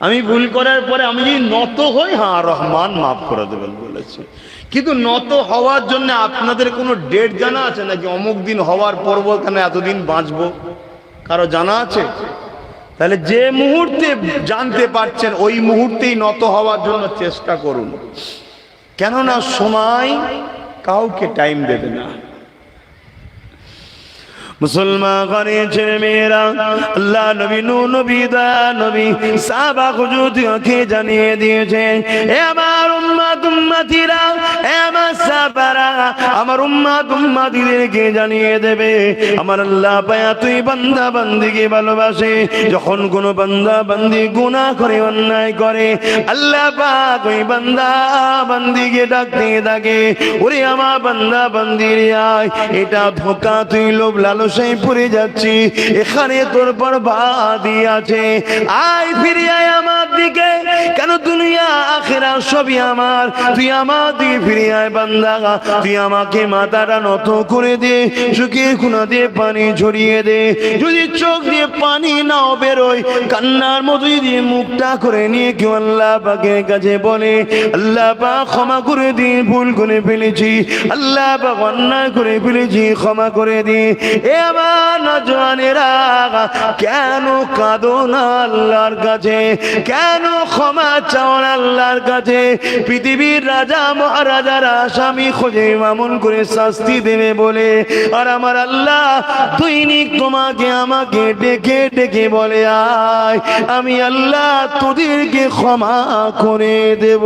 আমি ভুল করার পরে আমি যদি নত হই, হ্যাঁ রহমান মাফ করে দেবেন বলেছে। কিন্তু নত হওয়ার জন্য আপনাদের কোনো ডেট জানা আছে নাকি? অমুক দিন হওয়ার পর্ব কেন এতদিন বাঁচবো, কারো জানা আছে? তাহলে যে মুহূর্তে জানতে পারছেন ওই মুহূর্তেই নত হওয়ার জন্য চেষ্টা করুন, কেননা সময় কাউকে টাইম দেবে না। মুসলমান ঘরে ছেলে মেয়েরা, আল্লাহ নবী নূহ নবী দয়া নবী সাহাবা হুজুরকে জানিয়ে দিয়েছেন, এ আমার উম্মত উম্মতিরা, এ আমার সাহাবারা, আমার উম্মত উম্মতিদেরকে জানিয়ে দেবে, আমার আল্লাহ পায়া তুই বান্দা বান্দিকে ভালোবাসে। যখন কোন বান্দা বান্দি গুনাহ করে, অন্যায় করে, আল্লাহ পাক ওই বান্দা বান্দিকে ডাকতে থাকে, ওরে আমার বান্দা বান্দির আয়, এটা ধোঁকা, তুই লোভ লালসায় পড়ে যাচ্ছি, এখানে তোর বরবাদি আছে, আয় ফিরে আয় আমার দিকে, কেন দুনিয়া আখিরাত সবই আমার, তুই আমার দিকে ফিরে আয় বান্দা, তুই আমাকে মাথাটা নত করে দে, চোখে খুনা দিয়ে পানি ঝরিয়ে দে, যদি চোখ দিয়ে পানি নাও বেরোয়, কান্নার মতো যদি মুখটা করে নিয়ে কেউ আল্লাহ পাকের কাছে বলে, আল্লাহ পাক ক্ষমা করে দিন, ভুল করে ফেলেছি, আল্লাহ পাক অন্যায় করে ফেলেছি, ক্ষমা করে দিন। এ আমার নওজওয়ানেরা, কেন কাঁদো না আল্লাহর কাছে, কেন ক্ষমা চাও না আল্লাহর কাছে? পৃথিবীর রাজা মহারাজারা স্বামী খোঁজে মামুন করে শাস্তি দেবে বলে, আর আমার আল্লাহ দৈনিক তোমাকে আমাকে ডেকে ডেকে বলে, আয় আমি আল্লাহ তোদেরকে ক্ষমা করে দেব।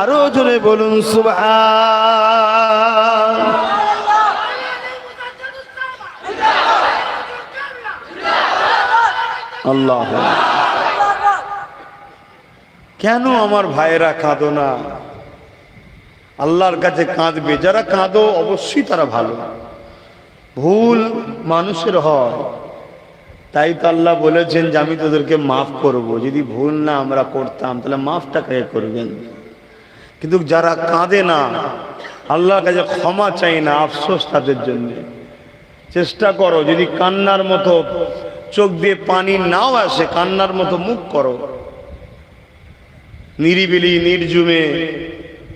আরো জোরে বলুন সুবহান। আল্লাহ, কেন আমার ভাইয়েরা কাঁদো না? আল্লাহর কাছে কাঁদবে যারা, কাঁদো অবশ্যই তারা ভালো। ভুল মানুষের হয়, তাই তো আল্লাহ বলেছেন যে আমি তোদেরকে মাফ করব। যদি ভুল না আমরা করতাম তাহলে মাফটা কে করবেন? কিন্তু যারা কাঁদে না, আল্লাহর কাছে ক্ষমা চাই না, আফসোস তাদের জন্য। চেষ্টা করো, যদি কান্নার মতো চোখ দিয়ে পানি নাও আসে, কান্নার মতো মুখ করো, নিরিবিলি নির্জুমে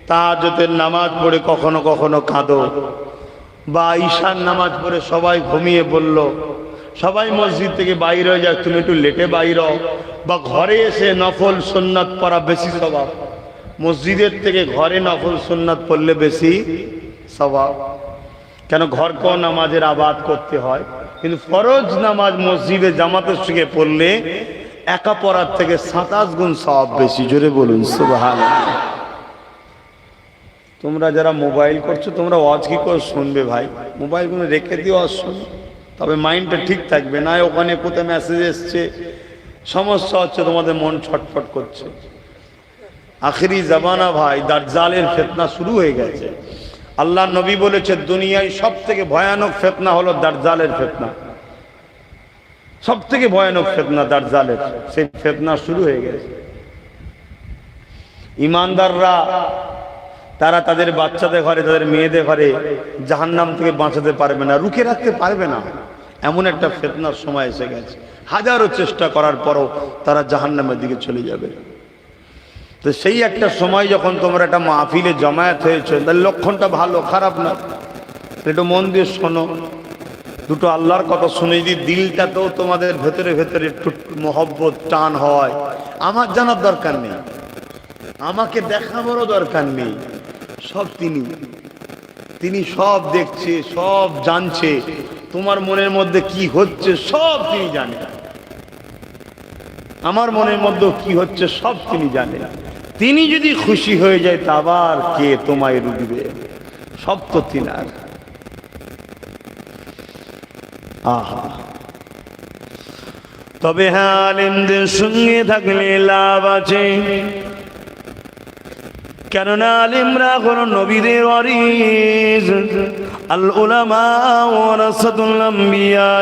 তাহাজ্জুদের নামাজ পড়ে কখনো কখনো কাঁদো, বা ঈশার নামাজ পড়ে সবাই ঘুমিয়ে পড়ল, সবাই মসজিদ থেকে বাইরে হয়ে যাক, তুমি একটু লেটে বাইরে, বা ঘরে এসে নফল সুন্নাত পড়া বেশি স্বভাব, মসজিদের থেকে ঘরে নফল সুন্নাত পড়লে বেশি স্বভাব। কেন? ঘরকেও নামাজের আবাদ করতে হয়, কিন্তু ফরজ নামাজ মসজিদে জামাতের সঙ্গে পড়লে একা পড়ার থেকে 27 গুণ সওয়াব বেশি। জোরে বলুন সুবহানাল্লাহ। তোমরা যারা মোবাইল করছো, তোমরা ওয়াজ কি করে শুনবে ভাই? মোবাইলগুলো রেখে দিও, ওয়াজ শুনো, তবে মাইন্ডটা ঠিক থাকবে। না ওখানে কোথায় মেসেজ এসছে, সমস্যা হচ্ছে, তোমাদের মন ছটফট করছে। আখেরি জামানা ভাই, দাজ্জালের ফিতনা শুরু হয়ে গেছে। আল্লাহ নবী বলেছে দুনিয়ায় সব থেকে ভয়ানক ফিতনা হলো দাজ্জালের ফিতনা, সব থেকে ভয়ানক ফিতনা দাজ্জালের। সেই ফিতনা শুরু হয়ে গেছে। ইমানদাররা তারা তাদের বাচ্চাদের ঘরে, তাদের মেয়েদের ঘরে জাহান্নাম থেকে বাঁচাতে পারবে না, রুখে রাখতে পারবে না, এমন একটা ফিতনার সময় এসে গেছে। হাজারো চেষ্টা করার পরও তারা জাহান্নামের দিকে চলে যাবে। তো সেই একটা সময় যখন তোমরা একটা মাহফিলে জমায়েত হয়েছে, তার লক্ষণটা ভালো, খারাপ না। একটু মন দিয়ে শোনো, দুটো আল্লাহর কথা শুনে যদি দিলটাতেও তোমাদের ভেতরে ভেতরে একটু মহব্বত টান হয়, আমার জানার দরকার নেই, আমাকে দেখাবারও দরকার নেই, সব তিনি সব দেখছে, সব জানছে, তোমার মনের মধ্যে কি হচ্ছে সব তিনি জানেন, আমার মনের মধ্যে কি হচ্ছে সব তিনি জানেন। তিনি যদি খুশি হয়ে যায় তা আবার কে তোমায় রুখবে? সব তো তিনার। আহা, তবে হ্যাঁ, আলেমদের সঙ্গে থাকলে লাভ আছে, কেননা আলেমরা কোন নবীদের ওয়ারিস, আল উলামা ওয়ারাসাতুল আম্বিয়া।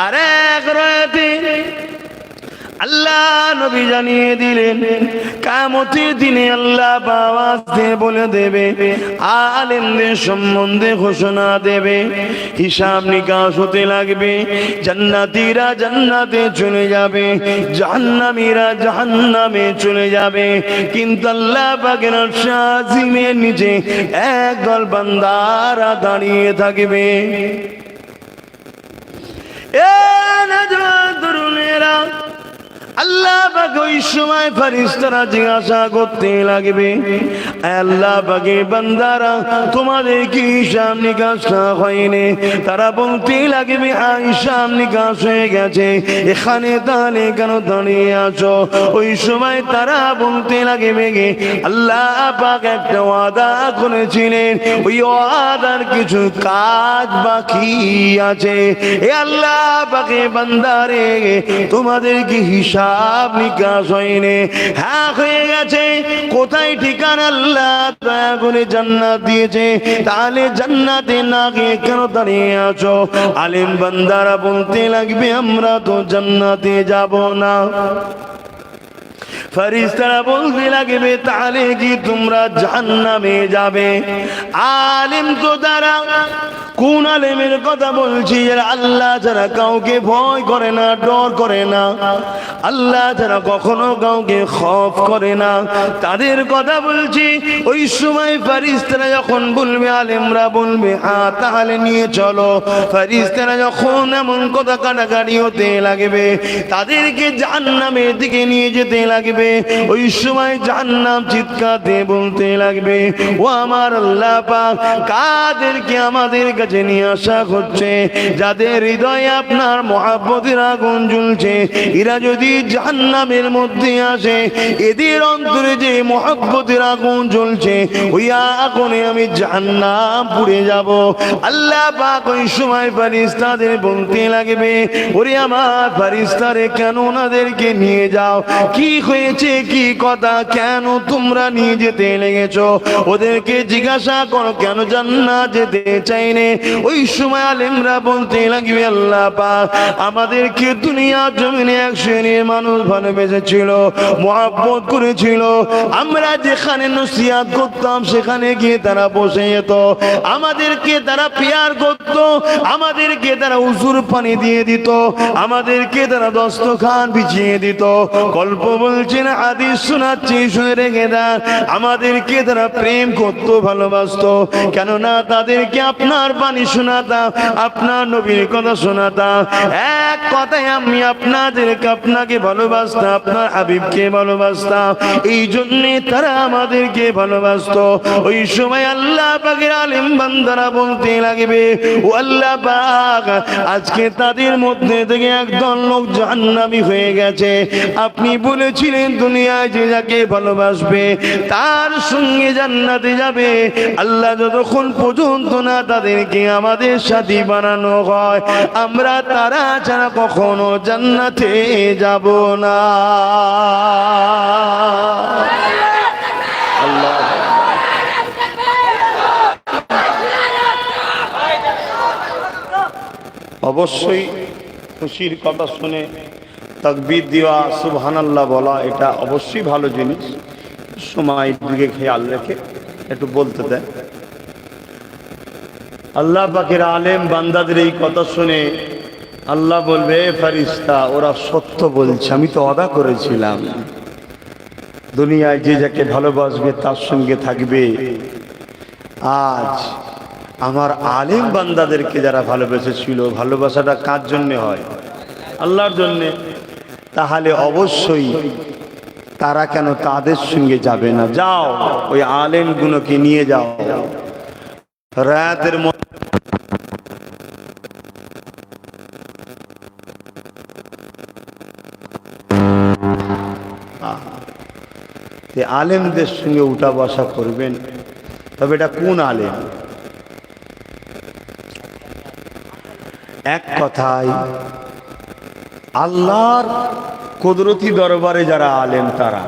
আরেক রাতে আল্লাহ নবী জানিয়ে দিলেন, কিয়ামতের দিনে আল্লাহ আওয়াজ দিয়ে বলে দেবে, আলেমদের সম্বন্ধে ঘোষণা দেবে, হিসাব নিকাশ হতে লাগবে। জান্নাতীরা জান্নাতে চলে যাবে, জাহান্নামীরা জাহান্নামে চলে যাবে। কিন্তু আল্লাহ পাকের আরশে আজিমের নিচে একদল বান্দারা দাঁড়িয়ে থাকবে। এ নওজওয়ান তরুণেরা, আল্লাহ পাক ওই সময় ফেরেশতারা জিজ্ঞাসা করতে লাগবে, আল্লাহ পাকের বান্দারা তোমাদের কি হিসাব নিকাশ হয়নি? তারা বলতে লাগবে হিসাব নিকাশ হয়ে গেছে, এখানে তাহলে কেন দাঁড়িয়ে আছো? ওই সময় তারা বলতে লাগবে আল্লাহ পাক একটা ওয়াদা করেছিলেন, ওই ওয়াদার কিছু কাজ বাকি আছে। এ আল্লাহ পাকের বান্দারে তোমাদের কি হিসাব নিকাশ হয়নি? হ্যাঁ হয়ে গেছে। কোথায় ঠিকানা? আল্লাহ দয়া করে জান্নাত দিয়েছে, তাহলে জান্নাতে না গিয়ে কেন দাঁড়িয়ে আছো? আলেম বান্দারা বলতে লাগবে আমরা তো জান্নাতে যাব না। ফেরেশতারা বলতে লাগবে তাহলে কি তোমরা জাহান্নামে যাবে? আলেম তো তারা কোন আলেমের কথা বলছি? যারা আল্লাহ যারা কাউকে ভয় করে না, ডর করে না, আল্লাহ যারা কখনো কাউকে খৌফ করে না, তাদের কথা বলছি। ওই সময় ফেরেশতারা যখন বলবে, আলেমরা বলবে হ্যাঁ তাহলে নিয়ে চলো, ফেরেশতারা যখন এমন কথা কাটাকাটি হতে লাগবে, তাদেরকে জাহান্নামের দিকে নিয়ে যেতে লাগবে। ওই সময় জাহান্নাম চিৎকার দিয়ে বলতে লাগবে, ও আমার আল্লাহ পাক, কাদেরকে আমাদের কাছে নিয়ে আসা হচ্ছে? যাদের হৃদয়ে আপনার মহব্বতের আগুন জ্বলছে, এরা যদি জাহান্নামের মধ্যে আসে, এদের অন্তরে যে মহব্বতের আগুন জ্বলছে, ওই আগুনে আমি জাহান্নাম পুড়ে যাব। আল্লাহ পাক ওই সময় ফেরেশতাদের বলতে লাগবে, ওরে আমার ফেরেশতারে কেন ওনাদেরকে নিয়ে যাও? কি হয়েছে, কি কথা, কেন তোমরা নিয়ে যেতে লেগেছো? ওদেরকে জিজ্ঞাসা করো কেন জান্নাত যেতে চাইনে? ওই সময় আলেমরা বলতে লাগবে, আল্লাহ পাক আমাদেরকে দুনিয়ার জমিনে এক শ্রেণীর মানুষ ভালোবেসেছিল, মহব্বত করেছিল, আমরা যেখানে নসিহত করতাম সেখানে গিয়ে তারা বসে যেত, আমাদেরকে তারা পিয়ার করত, আমাদেরকে তারা উজুর পানি দিয়ে দিত, আমাদেরকে তারা দস্তখান বিছিয়ে দিত। গল্প বলছেন, হাদিস শোনাচ্ছি, শুনে রেখে দেন, আমাদেরকে তারা প্রেম করতো, ভালোবাসতো। কেননা তাদেরকে আপনার বাণী শোনাতাম, আপনার নবীর কথা শোনাতাম। এক কথায় আমি আপনাকে ভালোবাসতাম, আপনার হাবিবকে ভালোবাসতাম, এই জন্যে তারা আমাদেরকে ভালোবাসতো। ওই সময় আল্লাহ পাকের আলেম বান্দারা বলতে লাগবে, ও আল্লাহ পাক আজকে তাদের মধ্যে থেকে একদল লোক জাহান্নামী হয়ে গেছে। আপনি বলেছিলেন দুনিয়ায় যে যাকে ভালোবাসবে তার সঙ্গে জান্নাতে যাবে। আল্লাহ যতক্ষণ পর্যন্ত না তাদেরকে আমাদের সাথী বানানো হয়, আমরা তারা ছাড়া কখনো জান্নাতে যাব না। আল্লাহ অবশ্যই খুশির কথা শুনে তাকবীর দেওয়া, সুবহানাল্লাহ বলা, এটা অবশ্যই ভালো জিনিস। সময় দিকে খেয়াল রেখে একটু বলতে দেন। আল্লাহ পাকের আলেম বান্দাদের এই কথা শুনে আল্লাহ বলবে, ফেরেশতা ওরা সত্য বলছে, আমি তো ওয়াদা করেছিলাম দুনিয়ায় যে যাকে ভালোবাসবে তার সঙ্গে থাকবে। আজ আমার আলেম বান্দাদেরকে যারা ভালোবেসেছিল, ভালোবাসাটা কার জন্য হয়? আল্লাহর জন্যে। তাহলে অবশ্যই তারা কেন তাদের সঙ্গে যাবে না? যাও ওই আলেমগুলোকে নিয়ে যাও, রাতের মধ্যে আলেমদের সঙ্গে উঠা বসা করবেন। তবে এটা কোন আলেম? এক কথায় আল্লাহর কুদরতি দরবারে যারা আলেম, তারা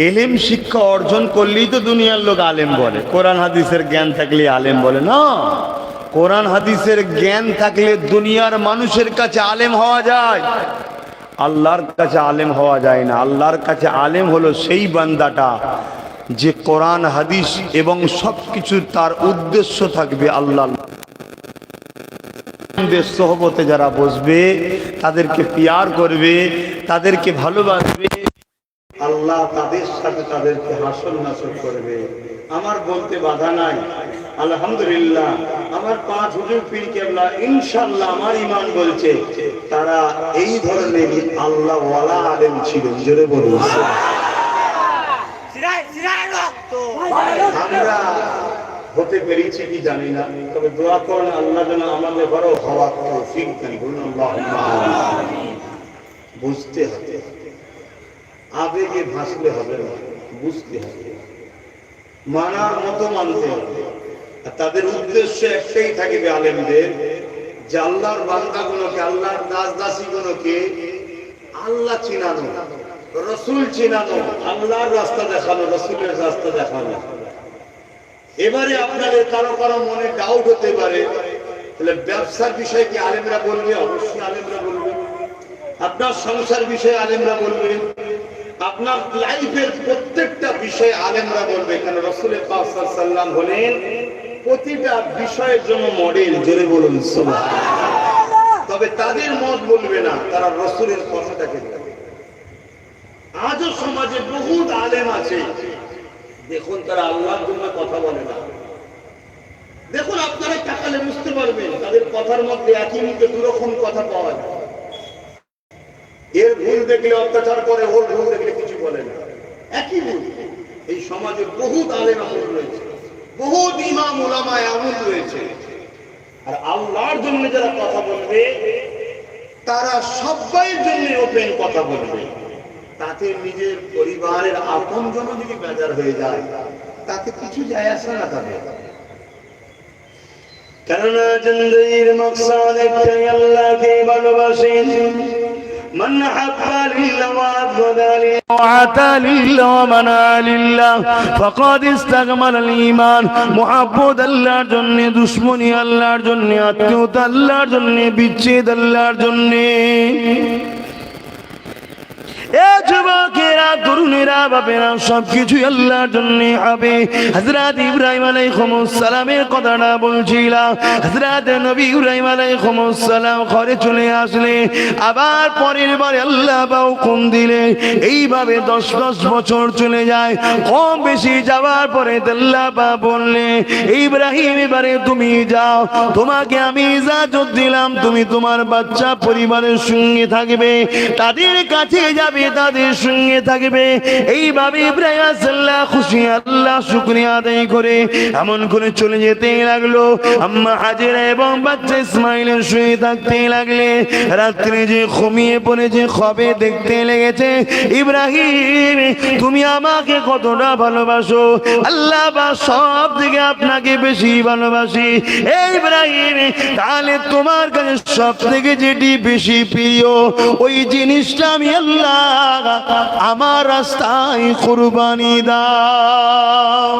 এলেম শিক্ষা অর্জন করলেই তো দুনিয়ার লোক আলেম বলে। কোরআন হাদিসের জ্ঞান থাকলে আলেম বলে না। কোরআন হাদিসের জ্ঞান থাকলে দুনিয়ার মানুষের কাছে আলেম হওয়া যায়, আল্লাহর কাছে আলেম হওয়া যায় না। আল্লাহর কাছে আলেম হলো সেই বান্দাটা যে কোরআন হাদিস এবং সবকিছু তার উদ্দেশ্য থাকবে আল্লাহ। সোহবতে যারা বসবে তাদেরকে পিয়ার করবে, তাদেরকে ভালোবাসবে, আল্লাহ আল্লাহ তাদের সাথে তাদেরকে হাসর নাসর করবে। আমার বলতে বাধা নাই, আলহামদুলিল্লাহ। আমার 5 হুজুর পীর কেবলা ইনশাআল্লাহ আমার ঈমান বলছে তারা এই ধরনের আল্লাহ ওয়ালা আলেম ছিলেন। জোরে বলুন। আমরা হতে পেরেছি কি জানি না, তবে দোয়া করেন আল্লাহ যেন আমাদের বড় হওয়ার তৌফিক দেন। বলুন আল্লাহুম্মা আমিন। বুঝতে হবে, আবেগে ভাসলে হবে না, বুঝতে হবে, মানার মতো মানতে হবে। তাদের উদ্দেশ্য একটাই থাকবে আলেমদের, যে আল্লাহর বান্দাগুলোকে, আল্লাহর দাস দাসীগুলোকে আল্লাহ চিনানো, রসুল চিনানো, আল্লাহর রাস্তা দেখানো, রসুলের রাস্তা দেখানো। এবারে আপনাদের কারো কারো মনে ডাউট হতে পারে, তাহলে ব্যবসার বিষয়ে কি আলেমরা বলবে? অবশ্যই আলেমরা বলবে। আপনার সংসার বিষয়ে আলেমরা বলবে, আপনার লাইফের প্রত্যেকটা বিষয়ে আলেমরা বলবে। কেন? রাসূলের পাক সাল্লাল্লাহু আলাইহি ওয়াসাল্লাম হলেন প্রতিটা বিষয়ের জন্য মডেল। জোরে বলুন সুবহানাল্লাহ। তবে তাদের মত বলবে না, তারা রাসূলের কথাটাকে বলবে। আজও সমাজে বহুত আলেম আছে, দেখুন তারা আল্লাহর জন্য কথা বলে না। দেখুন আপনারা তাকালে বুঝতে পারবেন তাদের কথার মধ্যে একই মুখে দুরকম কথা পাওয়া যায়। এর ভুল দেখলে অত্যাচার করে, ওর ভুল দেখলে কিছু বলে না, একই ভুল। এই সমাজে বহুত আলেম আমল রয়েছে, বহুত ইমাম উলামা আমল রয়েছে। আর আল্লাহর জন্য যারা কথা বলবে তারা সবাই জন্য ওপেন কথা বলবে। তাতে নিজের পরিবারের আপনজন যদি বেজার হয়ে যায় তাতে কিছু যায় আসে না তাদের। কেননা জিন্দেগির মকসদ একটাই, আল্লাহকে ভালোবাসেন। من حب لله وعبد لله وعطى لله ومنع لله فقد استكمل الإيمان। محبت আল্লাহর জন্য, দুশমনী আল্লাহর জন্য, আত্মীয়তা আল্লাহর জন্য, বিচ্ছেদ আল্লাহর জন্য। এ যুবকেরা, তরুণেরা, বাপেরা, সবকিছুই আল্লাহর জন্য হবে। হযরত ইব্রাহিম আলাইহিস সালামের কথাটা বলছিলাম। হযরত নবী ইব্রাহিম আলাইহিস সালাম ঘরে চলে আসলে আবার পরের বারে আল্লাহ হুকুম দিলে এইভাবে 10 বছর চলে যায়। কম বেশি যাওয়ার পরে আল্লাহ বললে, ইব্রাহিম এবারে তুমি যাও, তোমাকে আমি ইজাজত দিলাম, তুমি তোমার বাচ্চা পরিবারের সঙ্গে থাকবে, তাদের কাছে যাবে, তাদের সঙ্গে থাকবে। এইভাবে ইব্রাহিম আলাইহিস খুশি, আল্লাহ শুকরিয়া আদায় করে এমন করে চলে যেতে লাগলো। আম্মা হাজেরা এবং বাচ্চা ইসমাইলের সঙ্গে থাকতে লাগলে। রাত্রে যে ঘুমিয়ে পড়ে যে খবে দেখতে লেগেছে, ইব্রাহিম তুমি আমাকে কতটা ভালোবাসো, আল্লাহ বা সব থেকে আপনাকে বেশি ভালোবাসি। এই ইব্রাহিম, তাহলে তোমার কাছে সব থেকে যেটি বেশি প্রিয় ওই জিনিসটা আমি আল্লাহ আমার রাস্তায় কুরবানি দাও।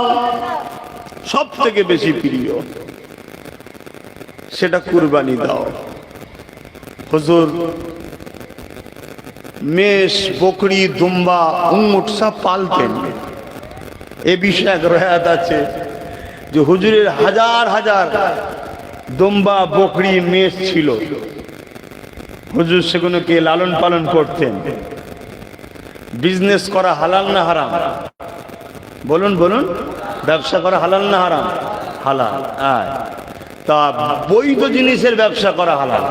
সব থেকে বেশি প্রিয় সেটা কুরবানি দাও। হুজুর মেষ, বকরি, দুম্বা, উট সব পালতেন। এ বিষয়ে এক রয়াত আছে যে হুজুরের হাজার হাজার দুম্বা, বকরি, মেষ ছিল। হুজুর সেগুলোকে লালন পালন করতেন। বিজনেস করা হালাল না হারাম? বলুন বলুন, ব্যবসা করা হালাল না হারাম? হালাল। তা বৈধ জিনিসের ব্যবসা করা হালাল।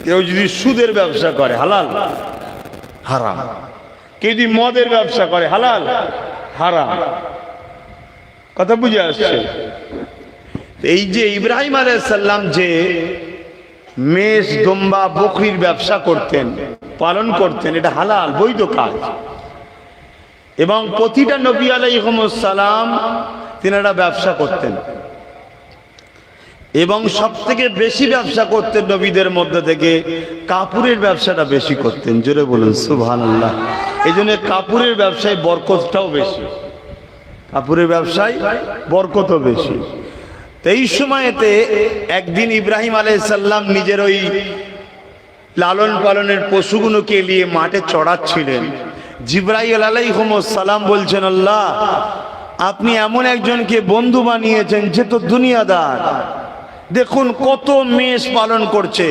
কেউ যদি সুদের ব্যবসা করে হালাল? হারাম। কেউ যদি মদের ব্যবসা করে হালাল? হারাম। কথা বুঝে আসছে? এই যে ইব্রাহিম আলাইহিস সালাম যে মেষ, দুম্বা, বকরির ব্যবসা করতেন, পালন করতেন, এটা হালাল, বৈধ কাজ। এবং প্রতিটা নবী আলাইহিস সালাম তিনারা ব্যবসা করতেন। এবং সব থেকে বেশি ব্যবসা করতেন নবীদের মধ্যে থেকে কাপড়ের ব্যবসাটা বেশি করতেন। জোরে বলুন সুবহানাল্লাহ। এই জন্য কাপড়ের ব্যবসায় বরকতটাও বেশি, কাপড়ের ব্যবসায় বরকতও বেশি। এই সময়তে একদিন ইব্রাহিম আলাইহিস সালাম নিজের ওই লালন পালনের পশুগুলোকে নিয়ে মাঠে চড়াচ্ছিলেন। জিবরাইল আলাইহিস সালাম বলছেন, আল্লাহ আপনি এমন একজনকে বন্ধু বানিয়েছেন যে তো দুনিয়াদার, দেখুন কত মেষ পালন করছে।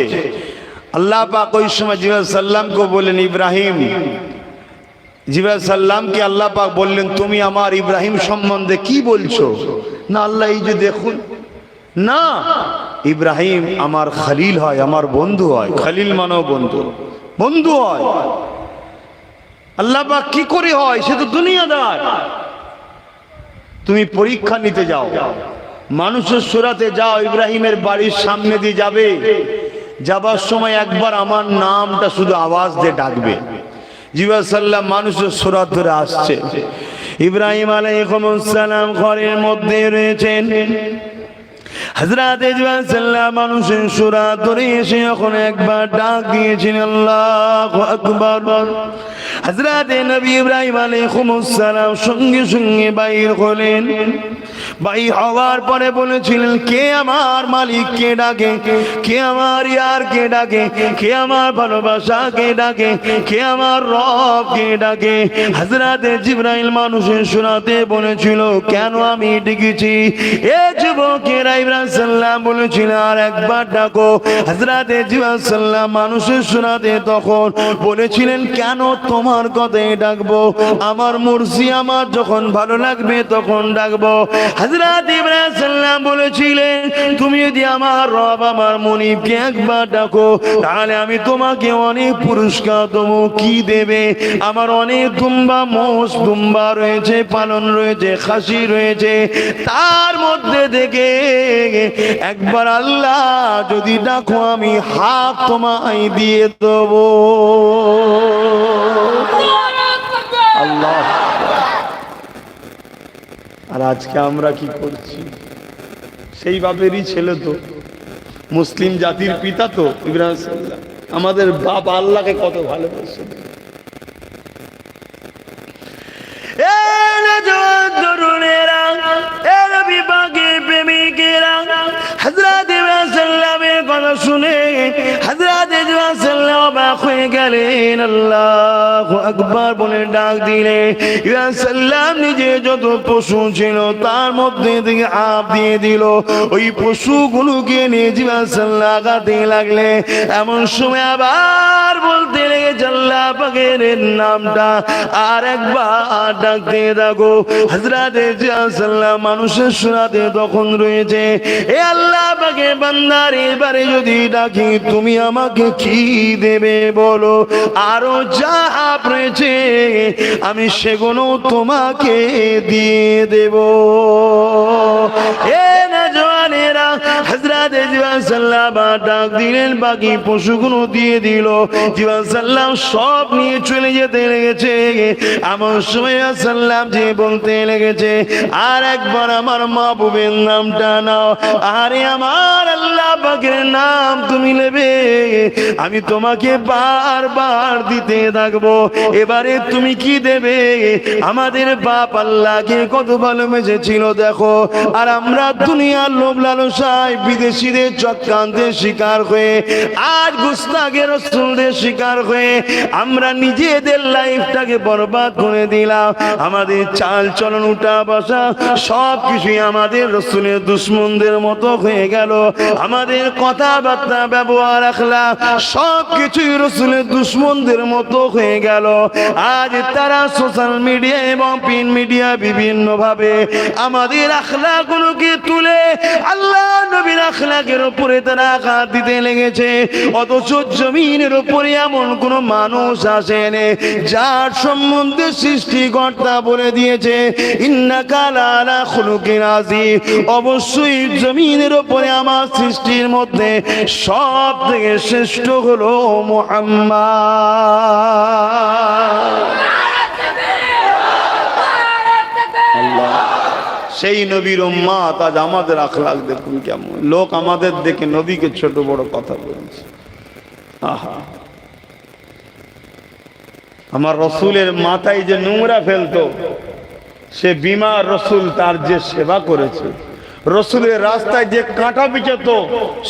আল্লাহ পাক ওই সময় জিবরাইল সাল্লামকে বলেন, ইব্রাহিম জিবরাইল সাল্লামকে আল্লাহ পাক বললেন, তুমি আমার ইব্রাহিম সম্বন্ধে কি বলছো? না আল্লাহ, এই যে দেখুন না, ইব্রাহিম আমার খলিল হয়, আমার বন্ধু হয়। খলিল মানেও বন্ধু, বন্ধু হয়। আল্লাহ পাক কি করে হয়? সে তো দুনিয়াদার। তুমি পরীক্ষা নিতে যাও, মানুষের সুরাতে যাও, ইব্রাহিমের বাড়ির সামনে দিয়ে যাবে, যাবার সময় একবার আমার নামটা শুধু আওয়াজ দিয়ে ডাকবে। জিবরাইল সাল্লাম মানুষের সুরাত ধরে আসছে, ইব্রাহিম আলাইহিস সালাম ঘরের মধ্যে রয়েছেন। হযরত জিবরাইল সাল্লাম মানুষের সুরাত ধরে এসে যখন একবার ডাক দিয়েছেন আল্লাহু আকবার, হযরত নবী ইব্রাহিম আলাইহিস সালাম সঙ্গে সঙ্গে বাইর হলেন। বাইর হওয়ার পরে বলেছিলেন, কে আমার মালিক কে ডাকে, কে আমার ইয়ার কে ডাকে, কে আমার ভালোবাসা কে ডাকে, কে আমার রব কে ডাকে। হযরত জিবরাইল মানুষের সুরাতে বলেছিল, কেন আমি ডেকেছি? এ যুবকেরা, ইব্রাহিম সাল্লাম বলেছিল আর একবার ডাকো। হযরত জিবরাইল সাল্লাম মানুষের সুরাতে তখন বলেছিলেন, কেন তোমার কথাই ডাকবো, আমার মুর্শি আমার যখন ভালো লাগবে তখন ডাকবো। হযরত ইব্রাহিম সাল্লাম বলেছিলেন, তুমি যদি আমার রব আমার মুনিবকে একবার ডাকো, তাহলে আমি তোমাকে অনেক পুরস্কার দেবো। কি দেবে? আমার অনেক দুম্বা, মোষ দুম্বা রয়েছে, পালন রয়েছে, খাসি রয়েছে, তার মধ্যে থেকে একবার আল্লাহ যদি ডাকো আমি হাত তোমায় দিয়ে দেবো। আল্লাহ। আর আজকে আমরা কি করছি? সেই বাপেরই ছেলে তো, মুসলিম জাতির পিতা তো ইব্রাহিম সাল্লাম। আমাদের বাপ আল্লাহকে কত ভালোবাসে। হযরত ইব্রাহিম সাল্লামের কথা শুনে হযরত ইব্রাহিম সাল্লাম অবাক হয়ে গেলেন, আল্লাহু আকবার বলে ডাক দিলেন। ইব্রাহিম সাল্লাম নিজে যত পশু ছিল তার মধ্যে থেকে আপ দিয়ে দিল, ওই পশুগুলোকে নিয়ে ইব্রাহিম সাল্লাম আগাতে লাগলে। এমন সময় আবার বলতে লেগেছে, আল্লাহ পাকের নামটা আর একবার ডাকতে থাকো। হযরত ইব্রাহিম সাল্লাম মানুষের সুরাতে তখন রয়েছে, এ আল্লাহ পাকের বান্দার, এবারে যদি ডাকি তুমি আমাকে কি দেবে বলো? আরো যা রয়েছে আমি সেগুলো তোমাকে দিয়ে দেব। এ নওজওয়ানেরা, হযরত ইব্রাহিম সাল্লাম ডাক দিলেন, বাকি পশুগুলো দিয়ে দিল। ইব্রাহিম সাল্লাম সব নিয়ে চলে যেতে লেগেছে। এমন সময় সাল্লাম যে বলতে লেগেছে, আর একবার আমার মাহবুবের নামটা নাও। আরে আমার আল্লাহ পাকের নাম তুমি নেবে, আমি তোমাকে বারবার দিতে থাকবো। এবারে তুমি কি দেবে? আমাদের বাপ আল্লাহকে কত ভালোবেসেছিল দেখো, আর আমরা দুনিয়ার লোভ লালসায় বিদেশিদের চক্রান্তের শিকার হয়ে, আজ গুস্তাখে রাসূলদের শিকার হয়ে আমরা নিজেদের লাইফটাকে বরবাদ করে দিলাম। আমাদের চাল চলন, উঠা বসা সব কিছুই আমাদের রাসূলের দুশমনদের মতো হয়ে গেল। আমাদের কথাবার্তা, ব্যবহার, আখলাক সব কিছুই রাসূলের দুশমনদের মতো হয়ে গেল। আজ তারা সোশ্যাল মিডিয়া এবং প্রিন্ট মিডিয়া বিভিন্ন ভাবে আমাদের আখলাকগুলোকে তুলে আল্লাহ নবীর আখলাকের উপরে তারা আঘাত দিতে লেগেছে। অথচ জমিনের উপরে এমন কোন মানুষ আসেনি যার সম্বন্ধে সৃষ্টিকর্তা বলে দিয়েছে, ইন্নাকা লাআলা খুলুকিন আযীম। অবশ্যই জমিনের উপরে আমার সৃষ্টির মধ্যে সব থেকে শ্রেষ্ঠ হলো মুহাম্মদ। সেই নবীর উম্মত আজ আমাদের আখলাক দেখুন কেমন। লোক আমাদের দেখে নবীকে ছোট বড় কথা বলছে। আহা, আমার রসুলের মাথায় যে নোংরা ফেলতো, সে বিমার রসুল তার যে সেবা করেছে। রসুলের রাস্তায় যে কাঁটা বিছাতো,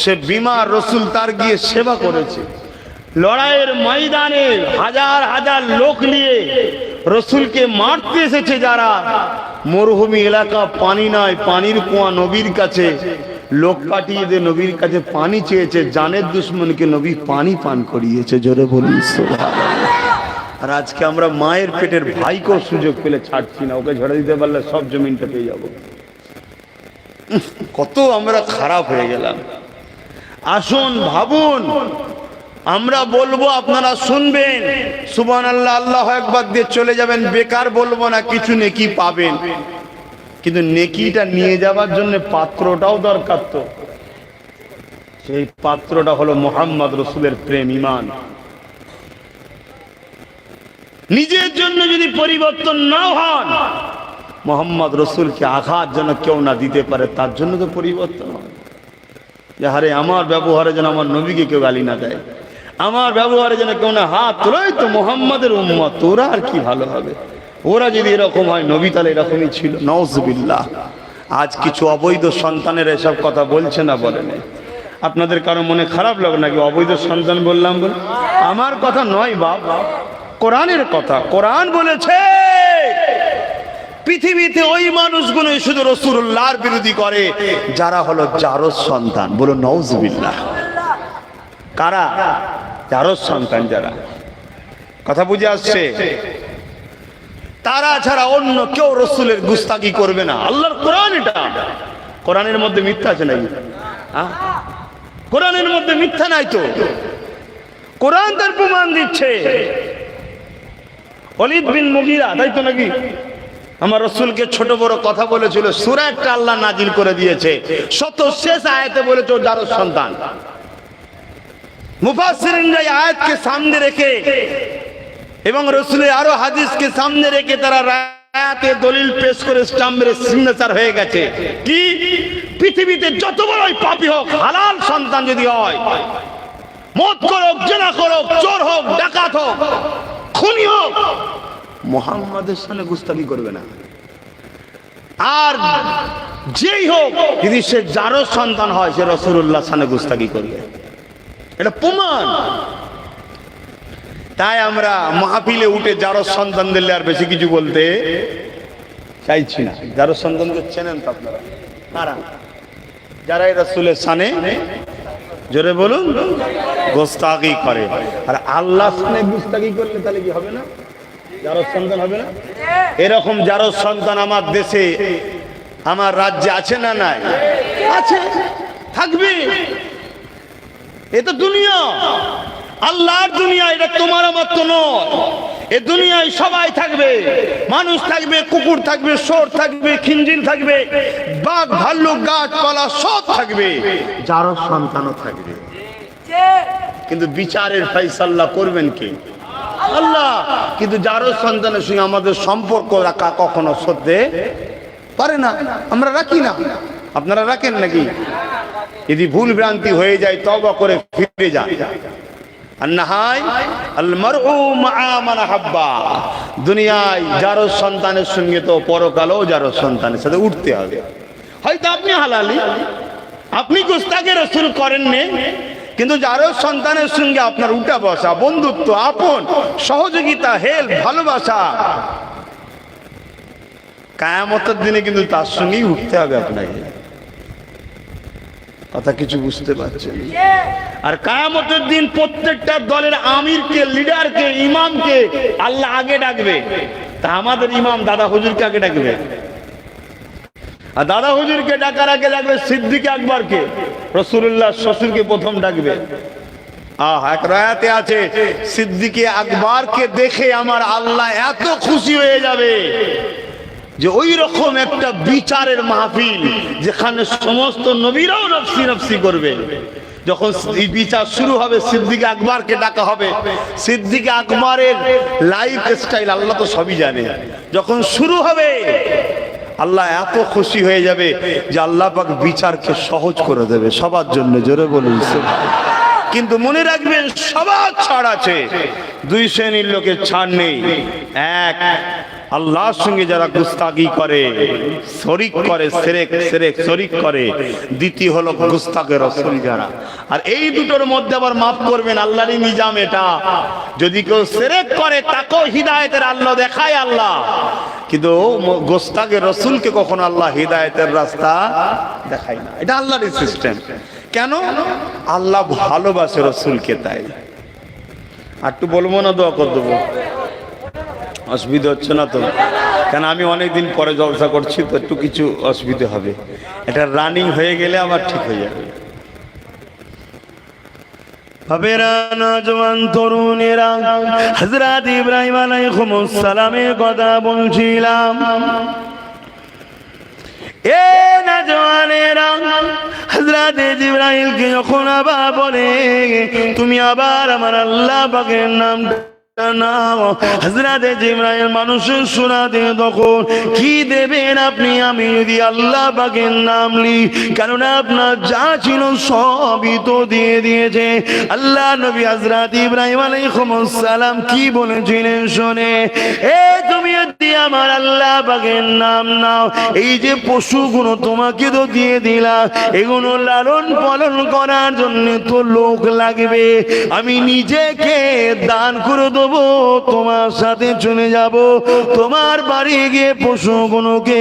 সে বিমার রসুল তার গিয়ে সেবা করেছে। লড়াইয়ের ময়দানে হাজার হাজার লোক নিয়ে রসুলকে মারতে এসেছে যারা, মরুভূমি এলাকা, পানি নাই, পানির কুয়া নবীর কাছে, লোক পাঠিয়ে দিয়ে নবীর কাছে পানি চেয়েছে, জানের দুশ্মনকে নবী পানি পান করিয়েছে। জোরে বলুন সুবহানাল্লাহ। আর আজকে আমরা মায়ের পেটের ভাইকেও সুযোগ পেলে ছাড়ছি না, ওকে ঝরে দিতে পারলে সব জমিনটা পেয়ে যাব। কত আমরা খারাপ হয়ে গেলাম। আসুন ভাবুন, আমরা বলবো আপনারা শুনবেন, সুবহানাল্লাহ আল্লাহু আকবার দিয়ে চলে যাবেন, বেকার বলবো না, কিছু নেকি পাবেন। কিন্তু নেকিটা নিয়ে যাওয়ার জন্য পাত্রটাও দরকার। তো সেই পাত্রটা হলো মুহাম্মদ রাসূলের প্রেম, ঈমান। নিজের জন্য যদি পরিবর্তন না হন, মুহাম্মদ রাসূলকে আঘাত যেন কেউ না দিতে পারে, তার জন্য তো পরিবর্তন হয়। যে হারে আমার ব্যবহারে যেন আমার নবীকে কেউ গালি না দেয়, আমার ব্যবহারে যেন কেউ না হাত তোলাই, তো মুহাম্মাদের উম্মত, তোরা আর কি ভালো হবে। ওরা যদি এরকম হয়, নবী তাহলে এরকমই ছিল। নাউযুবিল্লাহ। আজ কিছু অবৈধ সন্তানের এসব কথা বলছে না, বলে না। আপনাদের কারো মনে খারাপ লাগে নাকি অবৈধ সন্তান বললাম বলে? আমার কথা নয় বাপ, কোরআনের কথা। কোরআন বলেছে পৃথিবীতে ওই মানুষগুলো শুধু রাসূলুল্লাহর বিরোধী করে যারা হলো জারজ সন্তান। বলো নাউযুবিল্লাহ। কারা? জারজ সন্তান যারা। কথা বুঝে আসছে? তারা ছাড়া অন্য কেউ রাসূলের গুস্তাখি করবে না। আল্লাহর কোরআন এটা। কোরআনের মধ্যে মিথ্যা আছে নাকি? কোরআনের মধ্যে মিথ্যা নাই তো। কোরআন তার প্রমাণ দিচ্ছে। ওলীদ বিন মুগীরা, তাই তো নাকি, আমার রাসূলকে ছোট বড় কথা বলেছিল। সূরা একটা আল্লাহ নাজিল করে দিয়েছে, শত শেষ আয়াতে বলেছে ও জারজ সন্তান। মুফাসসিরিনরা এই আয়াতকে সামনে রেখে এবং রাসূলের আরো হাদিসকে সামনে রেখে তারা রায়াতে দলিল পেশ করে স্টাম্পের সিগনেচার হয়ে গেছে কি, পৃথিবীতে যত বড়ই পাপী হোক, হালাল সন্তান যদি হয়, মদ করুক, জেনা করুক, চোর হোক, ডাকাত হোক, খুনি হোক, মুহাম্মাদের সামনে গুস্তাখি করবে না। আর যেই হোক, যদি সে জারজ সন্তান হয়, সে রাসূলুল্লাহর সামনে গুস্তাখি করবে। এটা প্রমাণ। তাই আমরা মাহফিলে উঠে জারজ সন্তানদের আর বেশি কিছু বলতে চাইছি না। জারজ সন্তানকে চেনেন তো আপনারা? কারা? যারা রাসূলের সামনে, জোরে বলুন, গুস্তাখি করে। আর আল্লাহর সামনে গুস্তাখি করলে তাহলে কি হবে না? জারজ সন্তান হবে না? এরকম জারজ সন্তান আমার দেশে, আমার রাজ্যে আছে না নাই? আছে, থাকবে। এ তো দুনিয়া, আল্লাহর দুনিয়া, এটা তোমার আমার তো নয়। এ দুনিয়ায় সবাই থাকবে, মানুষ থাকবে, কুকুর থাকবে, শুয়োর থাকবে, খিঞ্জিল থাকবে, বাঘ, ভাল্লুক, গাছপালা সব থাকবে, জারজ সন্তানও থাকবে। কিন্তু বিচারের ফয়সালা করবেন কে? আল্লাহ। কিন্তু জারজ সন্তানের সঙ্গে আমাদের সম্পর্ক রাখা কখনো সত্যি পারে না, আমরা রাখি না। আপনারা রাখেন নাকি? যদি ভুল ভ্রান্তি হয়ে যায় তওবা করে ফিরে যান। দুনিয়ায় জারজ সন্তানের সঙ্গে তো পরকালেও জারজ সন্তানের সাথে উঠতে হবে। হয়তো আপনি হালালি, আপনি গুস্তাখি রাসূল করেননি, কিন্তু জারজ সন্তানের সঙ্গে আপনার উঠা বসা, বন্ধুত্ব, আপন, সহযোগিতা, হেল্প, ভালোবাসা, কিয়ামতের দিনে কিন্তু তার সঙ্গেই উঠতে হবে আপনাকে। কথা কিছু বুঝতে পারছেন? আর কিয়ামতের দিন প্রত্যেকটা দলের আমিরকে, লিডারকে, ইমামকে আল্লাহ আগে ডাকবে। তা আমাদের ইমাম দাদা হুজুরকে আগে ডাকবে, আর দাদা হুজুরকে ডাকার আগে ডাকবে সিদ্দিক আকবরকে, রাসূলুল্লাহ শ্বশুরকে প্রথম ডাকবে। এক রায়াতে আছে, সিদ্দিক আকবরকে দেখে আমার আল্লাহ এত খুশি হয়ে যাবে যে ওই রকম একটা বিচারের মাহফিল, যেখানে সমস্ত নবীরাও নফসি নফসি করবে। যখন এই বিচার শুরু হবে, সিদ্দিক আকবরকে ডাকা হবে। সিদ্দিক আকবরের লাইফ স্টাইল আল্লাহ তো সবই জানে। যখন শুরু হবে, আল্লাহ এত খুশি হয়ে যাবে যে আল্লাহ পাক বিচারকে সহজ করে দেবে সবার জন্য। জোরে বলুন। কিন্তু মনে রাখবেন, সবার ছাড় আছে, দুই শ্রেণীর লোকের ছাড় নেই। এক, আল্লাহর সঙ্গে যারা গুস্তাখি করে, শরীক করে, শিরক শরীক করে। দ্বিতীয় হলো গুস্তাখে রাসূল যারা। আর এই দুটোর মধ্যে আবার মাফ করবেন, আল্লাহরই নিজাম এটা। যদি কেউ শিরক করে, তাকেও হিদায়াতের আল্লাহ দেখায় আল্লাহ, কিন্তু গুস্তাখে রাসূলকে কখনো আল্লাহ হিদায়াতের রাস্তা দেখায় না। এটা আল্লাহরই সিস্টেম। কেন? আল্লাহ ভালোবাসে রাসূলকে, তাই। আর একটু বলবো না, দোয়া করে দেবো। অসুবিধা হচ্ছে না তো? কেন আমি অনেকদিন পরে জলসা করছি তো একটু কিছু অসুবিধা হবে। এটা রানিং হয়ে গেলে আবার ঠিক হয়ে যাবে। বাবেরা, নওজওয়ান তরুণেরা, হযরত ইব্রাহিম আলাইহিস সালামের কথা বলছিলাম। এ নওজওয়ানেরা, হযরত জিবরাইলকে যখন আবার বলে তুমি আবার আমার আল্লাহ পাকের নাম হযরত জিবরাইল মানুষের শোনাতে তখন কি দেবেন আপনি? আমি যদি আল্লাহ পাকের নাম লি, কারণ আপনার যা ছিল সবই তো দিয়ে দিয়েছে। আল্লাহ নবী হযরত ইব্রাহিম আলাইহিস সালাম কি বলেছিলেন শোনে, এ তুমি যদি আমার আল্লাহ পাকের নাম নাও, এই যে পশুগুলো তোমাকে তো দিয়ে দিলাম, এগুলো লালন পালন করার জন্য তো লোক লাগবে, আমি নিজেকে দান করে দেবো, তোমার সাথে চলে যাব, তোমার বাড়ি গিয়ে পশুগুলোকে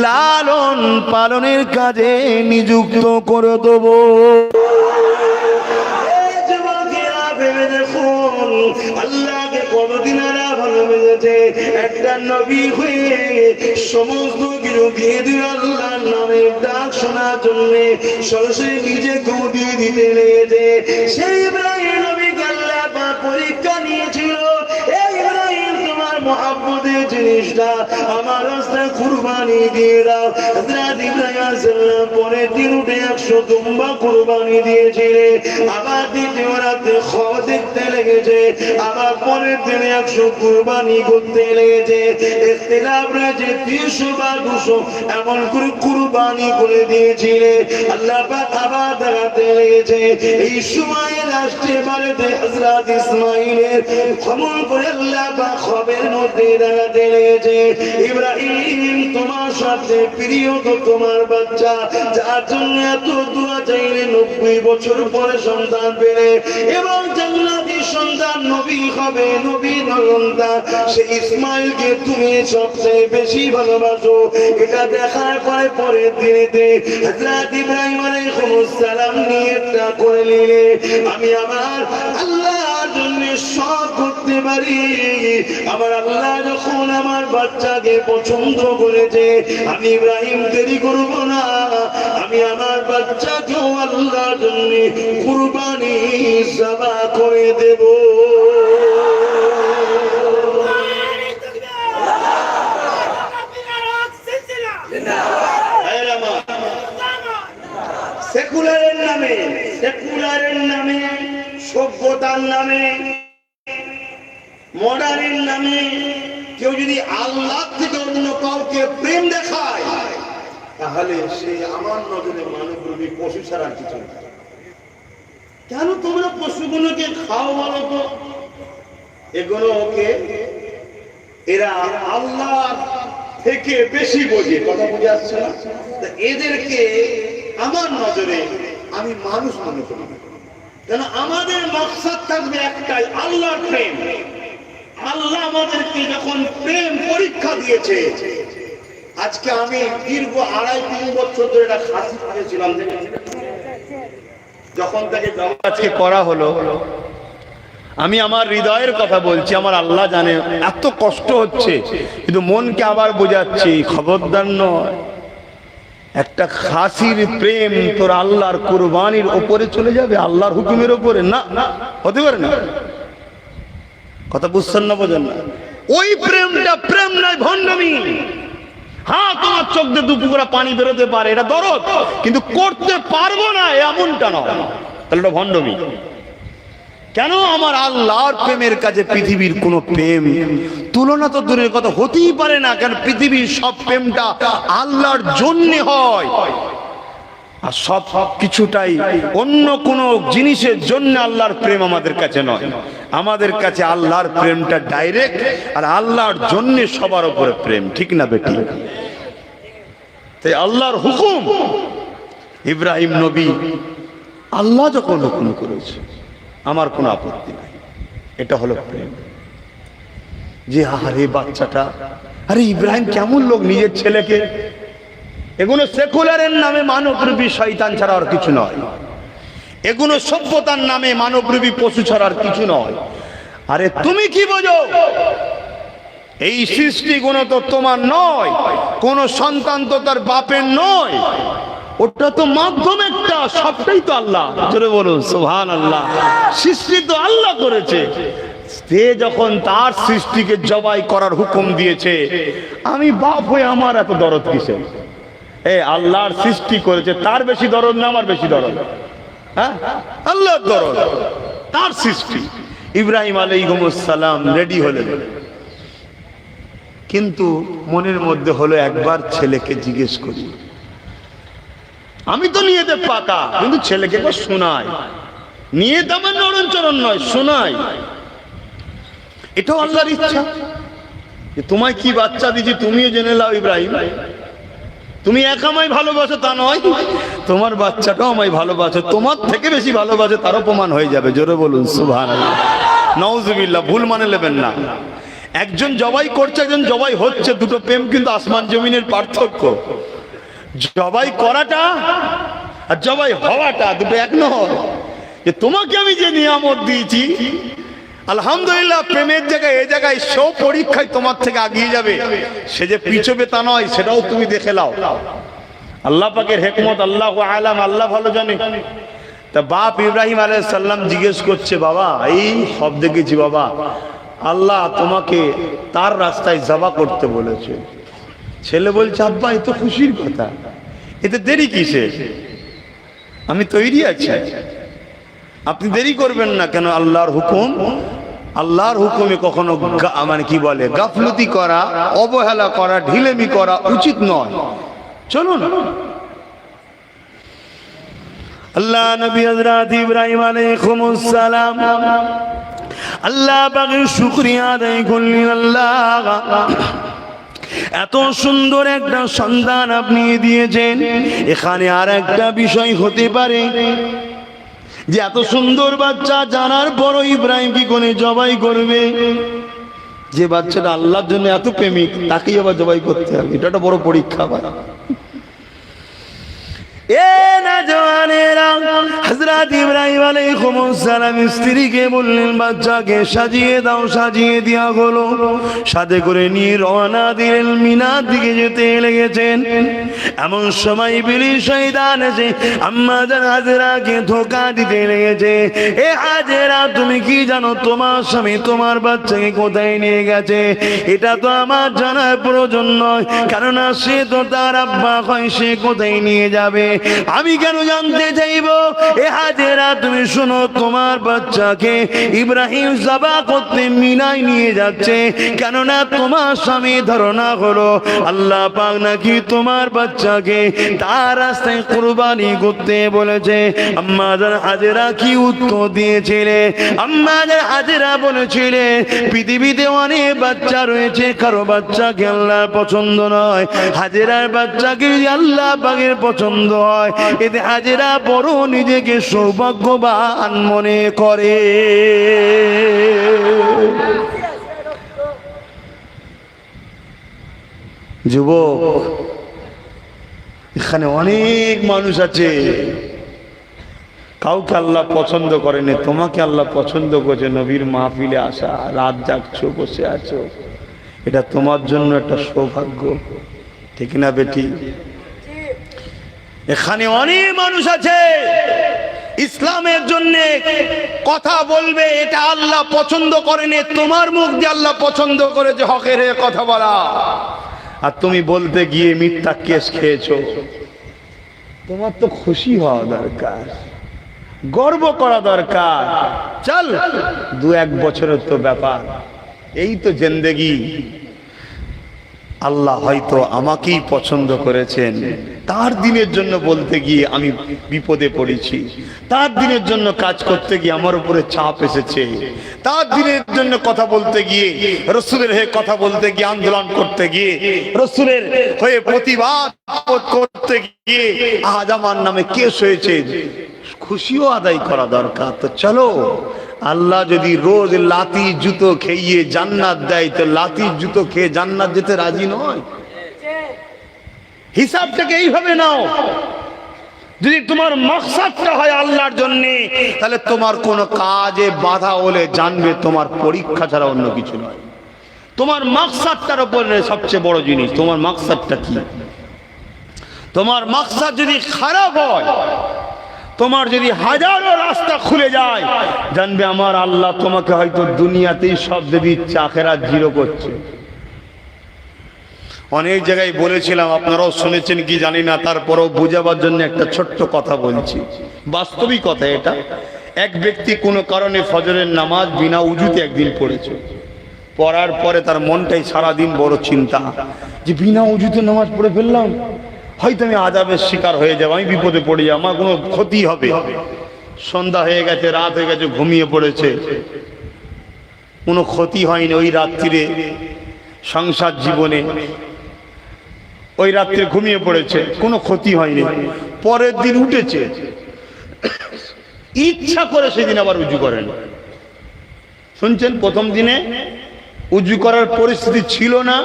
লালন পালনের কাজে নিযুক্ত করে দেবো। আল্লাহকে কতদিন ভালোবেসেছে, একটা নবী হয়ে সমস্ত কিছু দিয়ে দিল আল্লাহর নামে ডাক শোনার জন্য, সরাসরি নিজেকে দিয়ে দিতে লেগেছে। সেই ইব্রাহিম নবীকে আল্লাহ পরীক্ষা নিয়েছিল, ইব্রাহিম তোমার মুহাব্বতের জিনিসটা আমার রাস্তায় কুরবানি দিয়ে দাও। হযরত ইব্রাহিম আলাইহিস পরের দিন উঠে 100 দুম্বা কুরবানি দিয়েছিলে। আবার দ্বিতীয় রাতে খবর দেখতে লেগেছে, আবার পরের দিনে 100 কুরবানি করতে লেগেছে। ইখতিলাফ রয়েছে 300 বা 200 এমন করে কুরবানি করে দিয়েছিলে। আল্লাহ পাক আবার দেখাতে লেগেছে। এই সময় লাস্টে বারেতে হযরত ইসমাঈলের ক্ষমা করে আল্লাহ পাক খবরের মধ্যে দেখাতে লেগেছে, ইব্রাহিম তোমার সাথে প্রিয় তো তোমার বাচ্চা, যার জন্য এত দোয়া চাইলে 90 বছর পরে সন্তান পেলে এবং জান্নাতি সন্তান নবী হবে, নবী সন্তান, সেই ইসমাইলকে তুমি সবচেয়ে বেশি ভালোবাসো। এটা দেখার পরে পরের দিনেতে হযরত ইব্রাহিম আলাইহিস সালাম নিয়তটা করে নিলে আমি আমার আল্লাহর জন্য সব করতে পারি। আমার আল্লাহ যখন আমার বাচ্চাকে পছন্দ করেছে, আমি ইব্রাহিম দেরি করব না, আমি আমার বাচ্চাকেও আল্লাহর জন্য কুরবানি যাবা করে দেব। সেকুলারের নামে, সেকুলারের নামে, সভ্যতার নামে, মডার্নের নামে কেউ যদি আল্লাহ থেকে অন্য কাউকে প্রেম দেখায়, তাহলে সে আমার নজরে মানবরূপী পশু ছাড়া কিছু না। কেন তোমরা পশুগুলোকে খাও বলো তো? এগুলো ওকে এরা আল্লাহ থেকে বেশি বোঝে, কথা বুঝে আসছে না? এদেরকে আমার নজরে আমি মানুষ মনে করি, কেন আমাদের মকসদ থাকবে একটাই, আল্লাহর প্রেম। আল্লাহ আমাদেরকে যখন প্রেম পরীক্ষা দিয়েছে, আজকে আমি দীর্ঘ 2.5-3 বছর ধরে এটা খাসি পেয়েছিলাম, যখন তাকে আজকে করা হলো, আমি আমার হৃদয়ের কথা বলছি, আমার আল্লাহ জানে এত কষ্ট হচ্ছে, কিন্তু মনকে আবার বোঝাচ্ছি খবরদার নয়, একটা খাসির প্রেম তোর আল্লাহর কুরবানির উপরে চলে যাবে, আল্লাহর হুকুমের উপরে না, হতে পারে না। কথা বুঝছেন না, বোঝেন না? ওই প্রেমটা প্রেম নয়, ভণ্ডামি। হ্যাঁ, তোমার চোখ দিয়ে দুপুরা পানি বেরোতে পারে, এটা দরদ, কিন্তু করতে পারবো না এমনটা নয়, তাহলে এটা ভণ্ডামি। কেন? আমার আল্লাহর প্রেমের কাছে পৃথিবীর কোন প্রেম তুলনা তো দূরের কথা, হতেই পারে না। কারণ পৃথিবীর সব প্রেমটা আল্লাহর জন্য হয়, আর সব কিছুটাই অন্য কোন জিনিসের জন্য আল্লাহর প্রেম আমাদের কাছে নয়। আমাদের কাছে আল্লাহর প্রেমটা ডাইরেক্ট, আর আল্লাহর জন্য সবার উপরে প্রেম, ঠিক না বেটি? তাই আল্লাহর হুকুম, ইব্রাহিম নবী আল্লাহ যখন হুকুম করেছে আমার কোনো আপত্তি নাই, এটা হলো প্রেম। যে আরে বাচ্চাটা, আরে ইব্রাহিম কেমন লোক, নিজের ছেলেকে, এগুলো সেকুলারের নামে মানবরূপী শয়তান ছাড়া আর কিছু নয়, এগুলো সভ্যতার নামে মানবরূপী পশু ছাড়া আর কিছু নয়। আরে তুমি কি বোঝো? এই সৃষ্টি কোনো তো তোমার নয়, কোন সন্তান তো তার বাপের নয়, ওটা তো মাধ্যম একটা, সবটাই তো আল্লাহ। জোরে বলুন সুবহানাল্লাহ। সৃষ্টি তো আল্লাহ করেছে, সে যখন তার সৃষ্টিকে জবাই করার হুকুম দিয়েছে, আমি বাপ হয়ে আমার এত দরদ কিসে? আল্লাহর সৃষ্টি করেছে, তার বেশি দরদ না আমার বেশি দরদ? হ্যাঁ, আল্লাহর দরদ, তার সৃষ্টি। ইব্রাহিম আলাইহিস সালাম রেডি হলেন, কিন্তু মনের মধ্যে হলো একবার ছেলেকে জিজ্ঞেস করি। আমি তো নিয়েতে পাকা, কিন্তু ছেলেকে শোনাই, নিয়েতে আমার নরণচরণ নয়, শোনাই। এটাও আল্লাহর ইচ্ছা যে তোমায় কি বাচ্চা দিয়েছি তুমিও জেনে নাও ইব্রাহিম। তুমি একা আমায় ভালোবাসো তা নয়, তোমার বাচ্চাটাও আমায় ভালোবাসো, তোমার থেকে বেশি ভালোবাসে, তারও প্রমাণ হয়ে যাবে। জোরে বলুন সুবহানাল্লাহ। নাউজুবিল্লাহ, ভুল মানে নেবেন না। একজন জবাই করছে, একজন জবাই হচ্ছে, দুটো প্রেম কিন্তু আসমান জমিনের পার্থক্য। জবাই করাটা আর জবাই হওয়াটা দুটো এক নয়। যে তোমাকে আমি যে নিয়ামত দিয়েছি, আলহামদুলিল্লাহ, প্রেমের জায়গায় এই জায়গায় সব পরীক্ষায় তোমার থেকে আগিয়ে যাবে, সে যে পিছবে তা নয়, সেটাও তুমি দেখে নাও। আল্লাহ পাকের হিকমত আল্লাহু আলাম, আল্লাহ ভালো জানে। তা বাপ ইব্রাহিম আলাইহিস সালাম জিজ্ঞেস করছে, বাবা এই সব দেখেছি বাবা, আল্লাহ তোমাকে তার রাস্তায় জবা করতে বলেছে। ছেলে বলছে, আব্বা এ তো খুশির কথা, এতে দেরি কিসে? আমি তৈরি আছি, আপনি দেরি করবেন না কেন? আল্লাহর হুকুম, আল্লাহর হুকুমে কখনো মানে কি বলে গাফলতি করা, অবহেলা করা, ঢিলেমি করা উচিত নয়। চলুন। আল্লাহ নবী হযরত ইব্রাহিম আলাইহিস সালাম আল্লাহ পাকের শুকরিয়া আদায় করলেন। আল্লাহ এত সুন্দর একটা সন্তান আপনি দিয়েছেন। এখানে আর একটা বিষয় হতে পারে যে এত সুন্দর বাচ্চা জানার পরও ইব্রাহিম কি করে জবাই করবে? যে বাচ্চাটা আল্লাহর জন্য এত প্রেমিক, তাকেই আবার জবাই করতে হবে, এটা একটা বড় পরীক্ষা। হযরত ইব্রাহিম আলাইহিস সালাম স্ত্রীকে বললেন, বাচ্চাকে সাজিয়ে দাও। সাজিয়ে দেয়া হলো, সাথে করে নিয়ে রওনা দিলেন, মিনার দিকে যেতে লেগেছেন। এমন সময় ইবলিস শয়তান এসে আম্মা জান হাজেরাকে ধোঁকা দিতে লেগেছে। এ হাজেরা, তুমি কি জানো তোমার স্বামী তোমার বাচ্চাকে কোথায় নিয়ে গেছে? এটা তো আমার জানার প্রয়োজন নয়, কেননা সে তো তার আব্বা হয়, সে কোথায় নিয়ে যাবে আমি কেন জানতে চাইব? এ হাজেরা, তুমি শোনো, তোমার বাচ্চাকে ইব্রাহিম জবা করতে মিনায় নিয়ে যাচ্ছে, কেননা তোমার স্বামী ধারণা হলো আল্লাহ পাক নাকি তোমার বাচ্চাকে তার রাস্তায় কুরবানি করতে বলেছে। আম্মা জান হাজেরা কি উত্তর দিয়েছিলে? আম্মা জান হাজেরা বলেছিলে, পৃথিবীতে অনেক বাচ্চা রয়েছে, কারো বাচ্চাকে আল্লাহর পছন্দ নয়, হাজেরার বাচ্চাকে যদি আল্লাহ পাকের পছন্দ হয়, এতে হাজেরা বড় নিজেকে সৌভাগ্যবান মনে করে। যুবক, এখানে অনেক মানুষ আছে, কাউকে আল্লাহ পছন্দ করেনি, তোমাকে আল্লাহ পছন্দ করেছে। নবীর মাহফিলে আসা, রাত জাগছো, বসে আছো, এটা তোমার জন্য একটা সৌভাগ্য, ঠিক না বেটি? এখানে অনেক মানুষ আছে ইসলামের জন্য কথা বলবে, এটা আল্লাহ পছন্দ করেনি, তোমার মুখ দিয়ে আল্লাহ পছন্দ করেছে হকের কথা বলা, আর তুমি বলতে গিয়ে মিথ্যা কেস খেয়েছো। তোমার তো খুশি হওয়া দরকার, গর্ব করা দরকার। চল, 2-1 বছরের তো ব্যাপার, এই তো জিন্দেগি। আল্লাহ হয়তো আমাকেই পছন্দ করেছেন, তার দিনের জন্য বলতে গিয়ে আমি বিপদে পড়েছি, তার দিনের জন্য কাজ করতে গিয়ে আমার উপরে চাপ এসেছে, তার দিনের জন্য কথা বলতে গিয়ে, রসুলের হয়ে কথা বলতে গিয়ে, আন্দোলন করতে গিয়ে, রসুলের হয়ে প্রতিবাদ করতে গিয়ে আজ আমার নামে কেস হয়েছে। খুশিও আদায় করা দরকার। তো চলো, আল্লাহ যদি রোজ লাতি জুতো খেয়ে জান্নাত দেয়, তো লাতি জুতো খেয়ে জান্নাত যেতে রাজি নয়। হিসাবটাকে এইভাবে নাও। যদি তোমার মাকসাদটা হয় আল্লাহর জন্য, তাহলে তোমার কোনো কাজে বাধা হলে জানবে তোমার পরীক্ষা ছাড়া অন্য কিছু নয়। তোমার মাকসাদটার উপরে সবচেয়ে বড় জিনিস, তোমার মাকসাদটা কি? তোমার মাকসাদ যদি খারাপ হয়, তোমার যদি হাজারো রাস্তা খুলে যায়, জানবে আমার আল্লাহ তোমাকে হয়তো দুনিয়াতেই সব দিয়ে দিচ্ছে, আখিরাত জিরো করছে। অনেক জায়গায় বলেছিলাম, আপনারাও শুনেছেন কি জানি না, তারপরেও বোঝাবার জন্য একটা ছোট্ট কথা বলছি, বাস্তবিক কথা এটা। এক ব্যক্তি কোনো কারণে ফজরের নামাজ বিনা উজুতে একদিন পড়েছে। পড়ার পরে তার মনটাই সারাদিন বড় চিন্তা, যে বিনা উজুতে নামাজ পড়ে ফেললাম, হয়তো আমি আযাবের শিকার হয়ে যাবো, আমি বিপদে পড়ে যাবো, আমার কোনো ক্ষতি হবে। সন্ধ্যা হয়ে গেছে, রাত হয়ে গেছে, ঘুমিয়ে পড়েছে, কোনো ক্ষতি হয়নি। ওই রাত্রিরে সংসার জীবনে ওই রাত্রে ঘুমিয়ে পড়েছে, কোনো ক্ষতি হয়নি। পরের দিন উঠেছে, ইচ্ছা করে সেদিন আবার উজু করেন। শুনছেন, প্রথম দিনে উজু করার পরিস্থিতি ছিল না,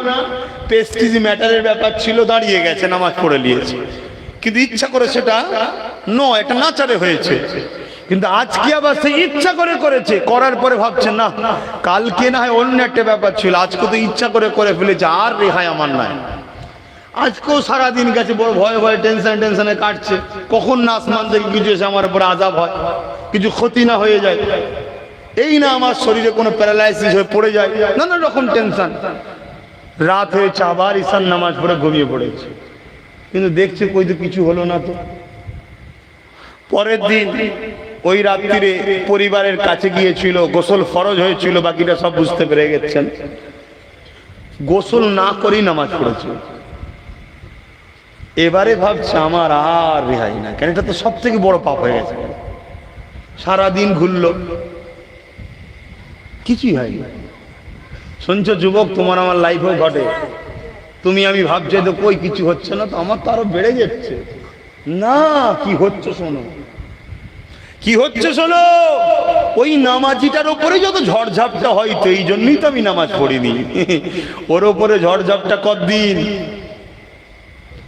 প্রেস্টিজ ম্যাটারের ব্যাপার ছিল, দাঁড়িয়ে গেছে, নামাজ পড়ে নিয়েছে, কিন্তু ইচ্ছা করে সেটা এটা নাচারে হয়েছে। কিন্তু আজকে আবার সে ইচ্ছা করে করেছে, করার পরে ভাবছেন না কালকে না হয় অন্য একটা ব্যাপার ছিল, আজকে তো ইচ্ছা করে করে ফেলেছে, আর রেহাই আমার নাই। আজকেও সারাদিন গেছে বড় ভয়ে ভয়ে টেনশনে কাটছে, কখন না আসমান থেকে কিছু এসে আমার উপরে আযাব হয়, কিছু ক্ষতি না হয়ে যায়, এই না আমার শরীরে কোনো প্যারালাইসিস হয়ে পড়ে যায়, নানা রকম টেনশন। রাত হয়েছে, আবার ঈশান নামাজ পড়ে ঘুমিয়ে পড়েছে, কিন্তু দেখছে কই তো কিছু হলো না। তো পরের দিন ওই রাত্রিরে পরিবারের কাছে গিয়েছিল, গোসল ফরজ হয়েছিল, বাকিটা সব বুঝতে পেরে গেছেন, গোসল না করেই নামাজ পড়েছে। এবারে ভাবছে আমার আর রেহাই না, কেন এটা তো সব থেকে বড় পাপ হয়ে গেছে। সারাদিন ঘুরলো, কিছুই হয়নি। শুনছো যুবক, তোমার আমার লাইফেও ঘটে, তুমি আমি ভাবছি তো কই কিছু হচ্ছে না, তো আমার তো আরো বেড়ে যাচ্ছে না। কি হচ্ছে শোনো, কি হচ্ছে শোনো, ওই নামাজিটার উপরে যত ঝড়ঝাপটা হয়, তো এই জন্যই তো আমি নামাজ পড়িনি। ওর ওপরে ঝড়ঝাপটা কতদিন,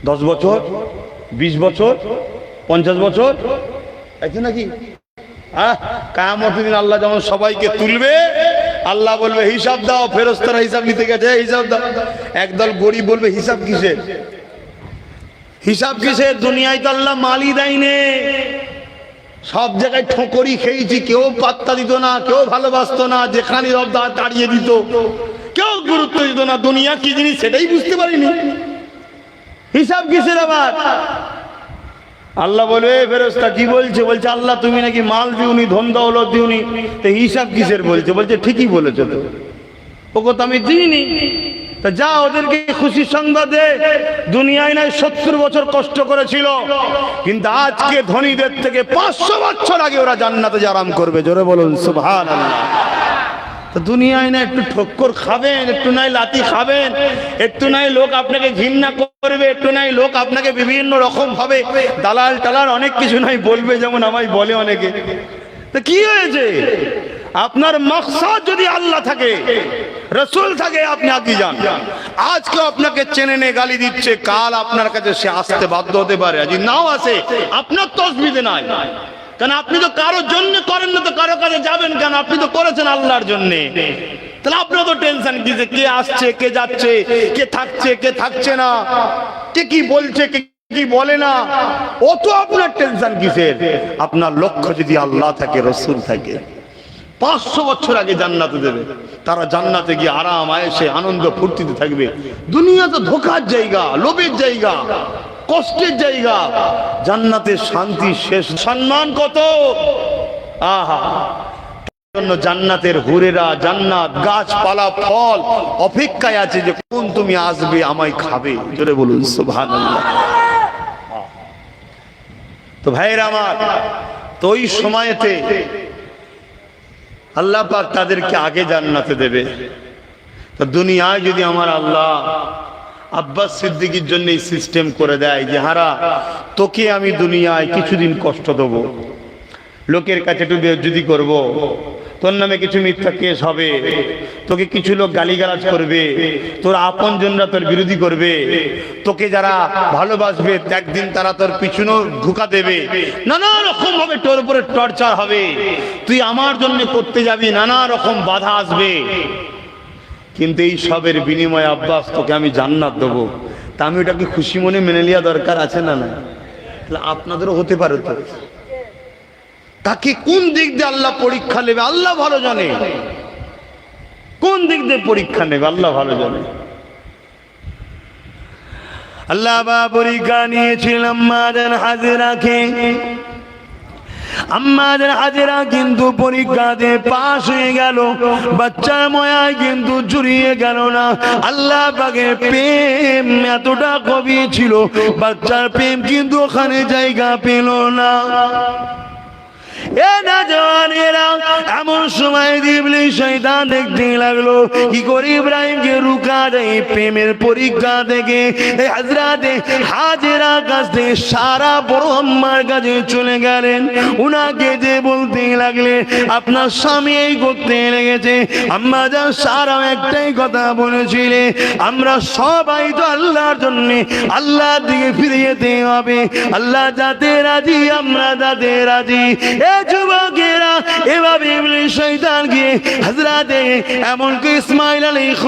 10 বছর, 20 বছর, 50 বছর, আছে নাকি? কিয়ামতের দিন আল্লাহ যেমন সবাইকে তুলবে, আল্লাহ বলবে হিসাব দাও, ফেরেশতারা হিসাব নিতে গেছে, হিসাব দাও। একদল গরিব বলবে হিসাব কিসের, হিসাব কিসের, দুনিয়ায় তো আল্লাহ মালই দেয়নি, সব জায়গায় ঠোকরি খেয়েছি, কেউ পাত্তা দিত না, কেউ ভালোবাসতো না, যেখানে সব তাড়িয়ে দিত, কেউ গুরুত্ব দিত না, দুনিয়া কি জিনিস সেটাই বুঝতে পারিনি, হিসাব কিসের আবার? আল্লাহ বলবে ফেরেশতা কি বলছে, বলছে আল্লাহ তুমি নাকি মাল দিওনি, ধন দৌলত দিওনি, তো হিসাব কিসের বলছে? বলছে ঠিকই বলেছো তো, ও কথা আমি দিইনি। তা যা ওদেরকে খুশির সংবাদ দে, দুনিয়ায় নাই 70 বছর কষ্ট করেছিল, কিন্তু আজকে ধনীদের থেকে 500 বছর আগে ওরা জান্নাতে আরাম করবে। জোরে বলুন সুবহানাল্লাহ। তো দুনিয়ায় না একটু ঠক্কর খাবেন, একটু নাই লাথি খাবেন, একটু নাই লোক আপনাকে ঘৃণা করবে, একটু নাই লোক আপনাকে বিভিন্ন রকম ভাবে দালাল টালাল অনেক কিছু নাই বলবে, যেমন আমায় বলে অনেকে। তো কি হয়েছে, আপনার মাকসাদ যদি আল্লাহ থাকে, রাসূল থাকে, আপনি আগে যান। আজকে আপনাকে চেনে নে গালি দিচ্ছে, কাল আপনার কাছে সে আসতে বাধ্য হতে পারে, আজ নাও আসে, আপনার তসবিতে নাই, কারণ আপনি তো কারোর জন্য করেন না, তো কারো কাছে যাবেন কেন? আপনি তো করেছেন আল্লাহর জন্য, তাহলে আপনার তো টেনশন কি, যে কে আসছে, কে যাচ্ছে, কে থাকছে, কে থাকছে না, কে কি বলছে, কে কি বলে না, ও তো আপনার টেনশন কিসের? আপনার লক্ষ্য যদি আল্লাহ থাকে, রাসূল থাকে, 500 বছর আগে জান্নাতে দেবে, তারা জান্নাতে গিয়ে আরাম আয়েশে আনন্দ ফুর্তিতে থাকবে। দুনিয়া তো ধোঁকার জায়গা, লোভের জায়গা, কষ্টের জায়গা, জান্নাতের শান্তি শেষ, সম্মান কত, আহা। জন্য জান্নাতের হুরেরা, জান্নাত গাছপালা ফল অপেক্ষায় আছে, যে কোন তুমি আসবে আমায় খাবে। জোরে বলুন সুবহানাল্লাহ। তো ভাইরা আমার, তো ওই সময়তে আল্লাহ পাক তাদেরকে আগে জান্নাতে দেবে। তো দুনিয়ায় যদি আমার আল্লাহ আব্বাস সিদ্দিকীর জন্য এই সিস্টেম করে দেয়, যে হারা তোকে আমি দুনিয়ায় কিছুদিন কষ্ট দেবো, লোকের কাছে একটু বেইজ্জতি করব, তোর নামে কিছু মিথ্যা কেস হবে, তোকে কিছু লোক গালিগালাজ করবে, তোর আপনজনরা তোর বিরোধী করবে, তোকে যারা ভালোবাসবে একদিন তারা তোর পিছনেও ধোঁকা দেবে, নানা রকম ভাবে তোর উপরে টর্চার হবে, তুই আমার জন্য করতে যাবি, নানা রকম বাধা আসবে। কিন্তু এই সবের বিনিময়ে আব্বাস তোকে আমি জান্নাত দেবো, তা আমি ওটাকে খুশি মনে মেনে নেওয়া দরকার আছে না? না, তাহলে আপনাদেরও হতে পারে তো। তাকে কোন দিক দিয়ে আল্লাহ পরীক্ষা নেবে আল্লাহ ভালো জানে, কোন দিক দিয়ে পরীক্ষা নেবে আল্লাহ ভালো জানে। আল্লাহ বা পরীক্ষা নিয়েছিলাম আম্মাজান হাজেরাকে। আম্মাজান হাজেরা কিন্তু পরীক্ষাতে পাশ হয়ে গেল, বাচ্চার ময়ায় কিন্তু জুড়িয়ে গেল না। আল্লাহ পাকের প্রেম এতটা গভীর ছিল, বাচ্চার প্রেম কিন্তু ওখানে জায়গা পেল না। এমন সময় ইবলিস শয়তান দেখতে লাগলো কি করে ইব্রাহিমকে রুকা যায় প্রেমের পরীক্ষা থেকে। হযরতে হাজেরা কাছ থেকে সারা বড় আম্মার কাছে চলে গেলেন, উনাকে যে বলতে লাগলে আপনার স্বামী এই করতে লেগেছে। আম্মা জান সারা একটাই কথা বলেছিলে, আমরা সবাই তো আল্লাহর জন্য আল্লাহর দিকে ফিরে যেতে হবে, আল্লাহ যাতে রাজি আমরা যাতে রাজি। যুবকেরা এভাবে ইবলিস শয়তান গিয়ে হযরতে এমনকি ইসমাঈল আলাইহিস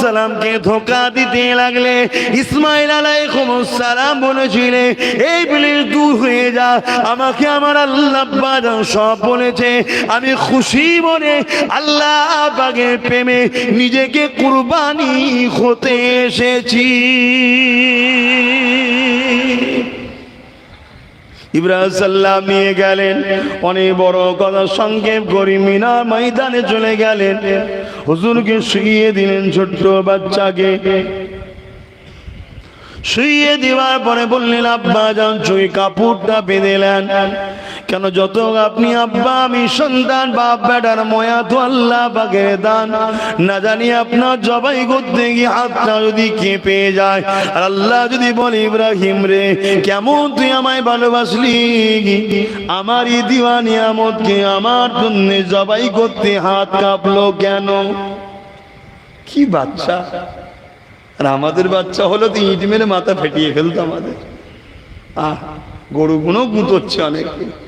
সালামকে ধোঁকা দিতে লাগলে। ইসমাঈল আলাইহিস সালাম বলেছিলেন, এই ইবলিস দূর হয়ে যা, আমাকে আমার আল্লাহ পাক সব বলেছে, আমি খুশি মনে আল্লাহ পাকের প্রেমে নিজেকে কুরবানি হতে এসেছি। ইব্রাহিম সাল্লাম নিয়ে গেলেন, অনেক বড় কথা সংক্ষেপ করে মিনার ময়দানে চলে গেলেন। হুজুরকে শুইয়ে দিলেন, ছোট্ট বাচ্চাকে শুইয়ে দেওয়ার পরে বললেন, আব্বা যান চুই কাপড়টা বেঁধেলেন কেন? যত আপনি আব্বা আমি সন্তান, বাপ বেটার ময়া তো আল্লাহ পাকের দান। না জানি আপনার জবাই করতে গিয়ে হাতটা যদি কেঁপে যায়, আর আল্লাহ যদি বলে, ইব্রাহিম রে কেমন তুই আমায় ভালোবাসলি, আমার এই দিওয়া নিয়ামতকে আমার জন্য জবাই করতে হাত কাঁপলো কেন? কি বাচ্চা! আর আমাদের বাচ্চা হলো তো ইট মেরে মাথা ফেটিয়ে ফেলতো আমাদের। গরুগুলো গুঁতোচ্ছে, অনেক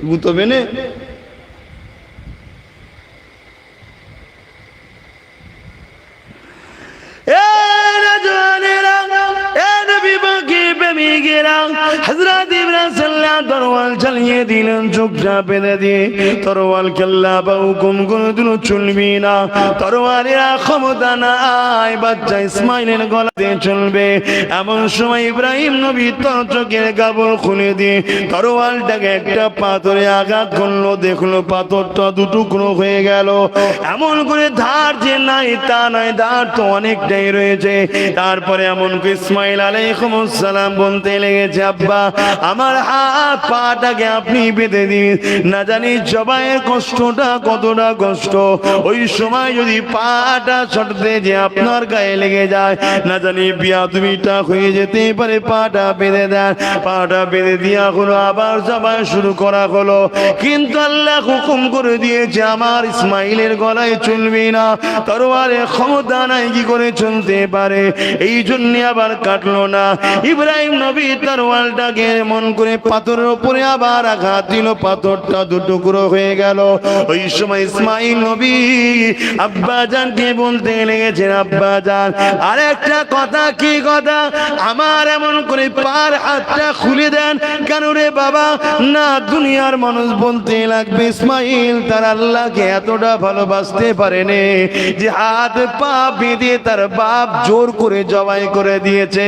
গুঁতোবে না। হযরত ইব্রাহিম সাল্লাল্লাহু তরোয়াল চালিয়ে দিলেন, চোখটা বেঁধে দিয়ে তরোয়াল কেল্লা বা হুকুম কোনদিনও চলবি না, তরোয়ালের ক্ষমতা নাই, বাচ্চা ইসমাইলের গলাতে চলবে। এমন সময় ইব্রাহিম নবী তার চোখের কাপড় খুলে দিয়ে তরোয়ালটাকে একটা পাথরে আঘাত করলো, দেখলো পাথরটা দুটুকরো হয়ে গেল। এমন করে ধার যে নাই তা নয়, ধার তো অনেকটাই রয়েছে। তারপরে এমন করে ইসমাইল আলাইহিস সালাম বলতে লেগেছে, আব্বা আমার হাত পাটাকে আপনি বেঁধে দিন, না জানি জবাইয়ের কষ্টটা কতটা কষ্ট। ওই সময় যদি পাটা ছড়তে যে আপনার গায়ে লেগে যায়, না জানি বিয়াদবিটা হয়ে যেতে পারে। পাটা বেঁধে দেন, পাটা বেঁধে দিয়া হলো, আবার জবাই শুরু করা হলো। কিন্তু আল্লাহ হুকুম করে দিয়েছে আমার ইসমাইলের গলায় চলবে না, তরোয়ারের ক্ষমতা নাই, কি করে চলতে পারে? এই জন্য আবার কাটলো না। ইব্রাহিম নবী তরোয়ালটাকে মন করে পাথরের উপরে আবার আঘাত দিল, পাথরটা দুটুকরো হয়ে গেল। ওই সময় ইসমাইল নবী আব্বা জানকে বলতে লেগেছেন, আব্বা জান আরেকটা কথা। কি কথা? আমার এমন করে পার হাতটা খুলে দেন কেন রে বাবা? না, দুনিয়ার মানুষ বলতে লাগবে ইসমাইল তার আল্লাহকে এতটা ভালোবাসতে পারেনি যে হাত পা বেঁধে তার বাপ জোর করে জবাই করে দিয়েছে।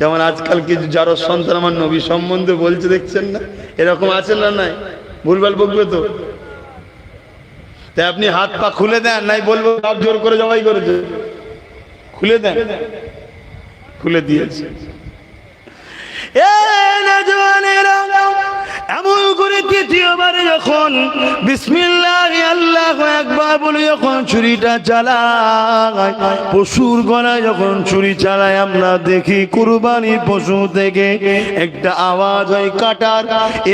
যেমন আজকাল কিছু যারা সন্তান আমার নবী সম্বন্ধে বলছে, দেখছেন না? এরকম আছেন না? নাই ভুলভাল বকবে তো। তাই আপনি হাত পা খুলে দেন, নাই বলবো বাপ জোর করে জবাই করেছে। খুলে দেন, খুলে দিয়েছে। এমন করে তৃতীয়বারে যখন বিসমিল্লাহ আল্লাহু আকবার বলে যখন ছুরিটা চালায়, পশুর গলায় যখন ছুরি চালায়, আমরা দেখি কুরবানির পশু থেকে একটা আওয়াজ হয় কাটার,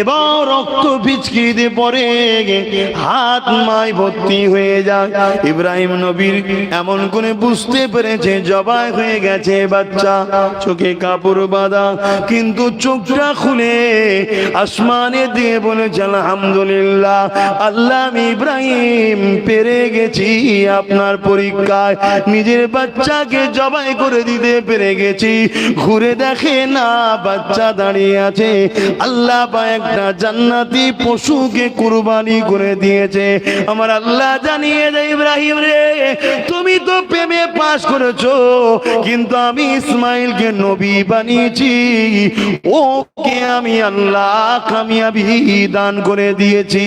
এবং রক্ত পিচকিতে পড়ে হাত মাই ভর্তি হয়ে যায়। ইব্রাহিম নবীর এমন করে বুঝতে পেরেছে জবাই হয়ে গেছে বাচ্চা, চোখে কাপড় বাঁধা, কিন্তু কিন্তু চোখটা খুলে আসমানে দিয়ে বলেছে আলহামদুলিল্লাহ আল্লাহ আমি ইব্রাহিম পেরে গেছি আপনার পরীক্ষায়, নিজের বাচ্চাকে জবাই করে দিতে পেরে গেছি। ঘুরে দেখে না বাচ্চা দাঁড়িয়ে আছে, আল্লাহ বা একটা জান্নাতি পশুকে কুরবানি করে দিয়েছে। আমার আল্লাহ জানিয়ে দেয় ইব্রাহিম রে, তুমি তো প্রেমে পাস করেছো, কিন্তু আমি ইসমাইলকে নবী বানিয়েছি, ওকে আমি আল্লাহ কামিয়াবি দান করে দিয়েছি।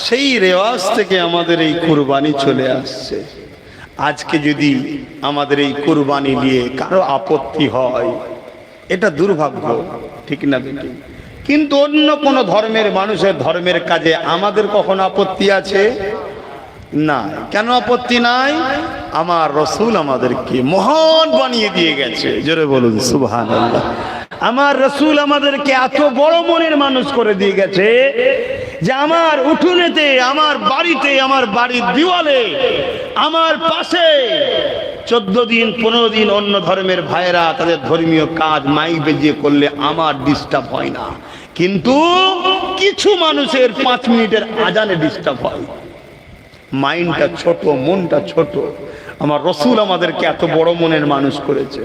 সেই রেওয়াজ থেকে আমাদের এই কুরবানি চলে আসছে। আজকে যদি আমাদের এই কুরবানি নিয়ে কারো আপত্তি হয়, এটা দুর্ভাগ্য, ঠিক না? কিন্তু অন্য কোন ধর্মের মানুষের ধর্মের কাজে আমাদের কখনো আপত্তি আছে? না। কেন আপত্তি নাই? আমার রসুল আমাদেরকে মহান বানিয়ে দিয়ে গেছে। জোরে বলুন সুবহানাল্লাহ। আমার রসুল আমাদেরকে এত বড় মনের মানুষ করে দিয়ে গেছে যে আমার উঠোনেতে, আমার বাড়িতে, আমার বাড়ির দেওয়ালে, আমার পাশে 14 দিন 15 দিন অন্য ধর্মের ভাইরা তাদের ধর্মীয় কাজ মাইক বেজিয়ে করলে আমার ডিস্টার্ব হয় না, কিন্তু কিছু মানুষের 5 মিনিটের আজানে ডিস্টার্ব হয়। মাইন্ডটা ছোট, মনটা ছোট। আমার রসুল আমাদেরকে এত বড় মনের মানুষ করেছে,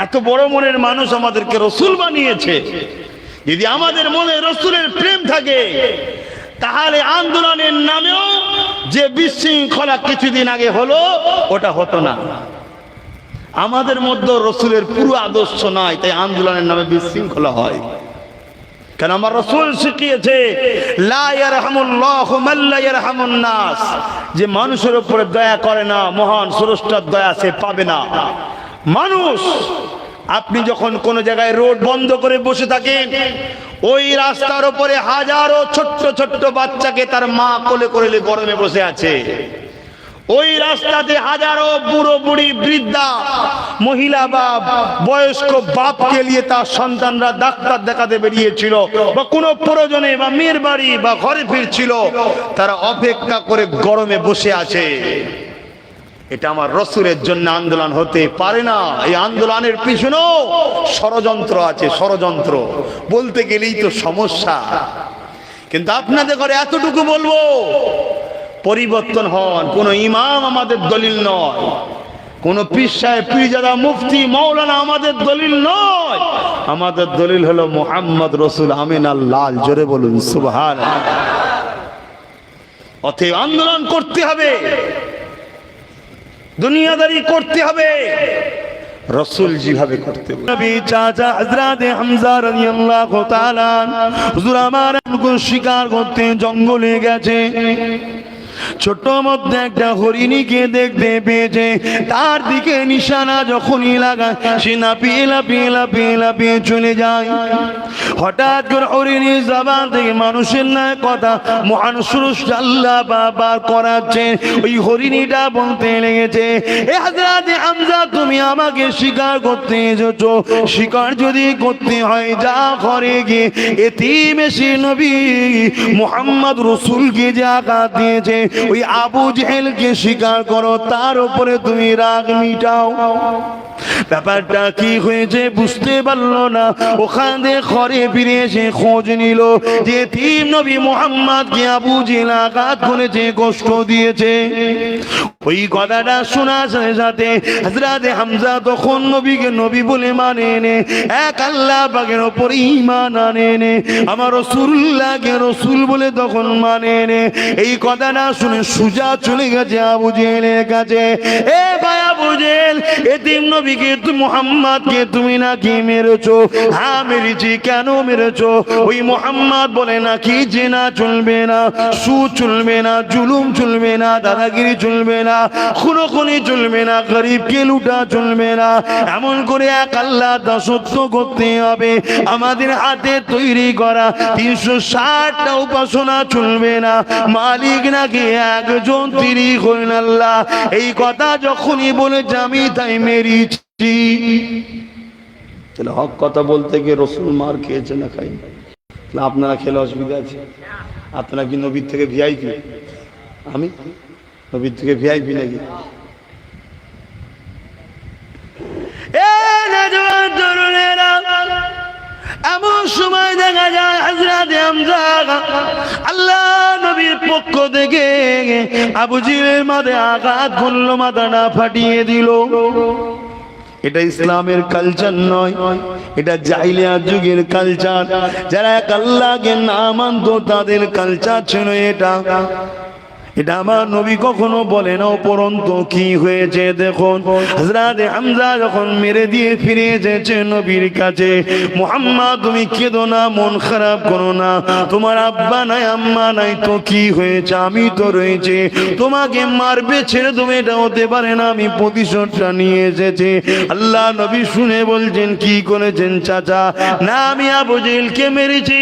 এত বড় মনের মানুষ আমাদেরকে রসুল বানিয়েছে। যদি আমাদের মনে রসুলের প্রেম থাকে, তাহলে আন্দোলনের নামেও যে বিশৃঙ্খলা কিছুদিন আগে হলো ওটা হতো না। আমাদের মধ্যে রসুলের পুরো আদর্শ নাই, তাই আন্দোলনের নামে বিশৃঙ্খলা হয়। কেন? আমার রসুল শিখিয়েছে লা ইয়ারহামুল্লাহু মান লা ইয়ারহামুন নাস, যে মানুষের উপরে দয়া করে না, মহান স্রষ্টার দয়া সে পাবে না। মানুষ, আপনি যখন কোন জায়গায় রোড বন্ধ করে বসে থাকেন, ওই রাস্তার উপরে হাজারো ছোট্ট ছোট্ট বাচ্চাকে তার মা কোলে করে গরমে বসে আছে। ওই রাস্তাতে হাজারো বুড়ো বুড়ি, বৃদ্ধা মহিলা বা বয়স্ক বাপকে নিয়ে তার সন্তানরা ডাক্তার দেখাতে বেরিয়েছিল, বা কোনো প্রয়োজনে বা মেয়ের বাড়ি বা ঘরে ফিরছিল, তারা অপেক্ষা করে গরমে বসে আছে। এটা আমার রসুলের জন্য আন্দোলন হতে পারে না। এই আন্দোলনের পিছনেও ষড়যন্ত্র আছে, ষড়যন্ত্র বলতে গেলেই তো সমস্যা। কিন্তু আপনাদের ঘরে এতটুকু বলবো, পরিবর্তন হন। কোন ইমাম আমাদের দলিল নয়, কোন পীর সাহেব, পীরজাদা, মুফতি, মাওলানা আমাদের দলিল নয়। আমাদের দলিল হলো মুহাম্মদ রসুল আমিন আল্লাহ। জোরে বলুন সুবহানাল্লাহ। অতএব আন্দোলন করতে হবে, দুনিয়াদারি করতে হবে, রসুল যেভাবে করতে হবে। নবী চাচা হযরত হামজা রাদিয়াল্লাহু তাআলা হুজুর আমার শিকার করতে জঙ্গলে গেছে। ছোট মধ্যে একটা হরিণীকে দেখতে পেয়েছে, তার দিকে নিশানা যখনই লাগায় সে লাফিয়ে লাফিয়ে লাফিয়ে লাফিয়ে চলে যায়। হঠাৎ করে হরিণীর জবান থেকে মানুষের না কথা মহান স্রষ্টা আল্লাহ বারবার করাচ্ছেন। ওই হরিণীটা বলতে লেগেছে, এ হযরত হামজা তুমি আমাকে শিকার করতে এসেছো, শিকার যদি করতে হয় যা ঘরে গিয়ে এতিম এসে নবী মুহাম্মদ রাসূলকে যে আঘাত দিয়েছে ওই আবু জেহেলকে শিকার করো, তার উপরে তুমি রাগ মিটাও। ব্যাপারটা কি হয়েছে বুঝতে পারলো না। ওখানে ঘরে ফিরে এসে খোঁজ নিল যে এতিম নবী মুহাম্মদকে আবু জেহেল আঘাত করেছে, কষ্ট দিয়েছে। ওই কথাটা শোনার সাথে সাথে হযরত হামজা তখন নবীকে নবী বলে মানে নে, এক আল্লাহ পাকের উপর ঈমান আনে নে, আমার রাসূলুল্লাহকে রাসূল বলে তখন মানে নে। এই কথাটা শুনে সুজা চলে গেছে আবু জেহেলের কাছে। এ ভাই আবু জেহেল, এতিম নবীকে তুমি মুহাম্মদকে তুমি নাকি মেরেছো? হ্যাঁ মেরেছি। কেন মেরেছো? ওই মুহাম্মদ বলে নাকি জেনা চলবে না, সুদ চলবে না, জুলুম চলবে না, দাদাগিরি চলবে না, খুনোখুনি চলবে না, গরিবকে লুটা চলবে না, এমন করে এক আল্লাহ দাসত্ব করতে হবে। আমাদের হাতে তৈরি করা 360টা উপাসনা চলবে না, মালিক নাকি একজন, তিনি হলেন আল্লাহ। এই কথা যখনই বলেছে আমি তাই মেরেছি। তাহলে হক কথা বলতে গিয়ে রসুল মার খেয়েছে না খাই? আপনারা খেলে অসুবিধা আছে? আপনারা কি নবীর থেকে ভিআইপি? নবীর থেকে ভিআইপি নাকি? এমন সময় দেখা যায় হযরত হামজা আল্লাহ নবীর পক্ষ থেকে আবু জিহলের মাথায় আঘাত করলো, মাথাটা ফাটিয়ে দিল। এটা ইসলামের কালচার নয়, এটা জাহিলিয়াত যুগের কালচার। যারা এক আল্লাহকে না মানতো তাদের কালচার ছিল এটা। এটা আমার নবী কখনো বলে না। উপরন্তু কি হয়েছে দেখুন, হযরত হামজা যখন মেরে দিয়ে ফিরে এসেছে নবীর কাছে, মুহাম্মদ তুমি কেঁদো না, মন খারাপ করো না, তোমার আব্বা নাই আম্মা নাই তো কি হয়েছে, আমি তো রয়েছে, তোমাকে মারবে ছেড়ে তুমি, এটা হতে পারে না, আমি প্রতিশোধটা নিয়ে এসেছি। আল্লাহ নবী শুনে বলছেন কি করেছেন চাচা? না আমি আবু জেহেলকে মেরেছি।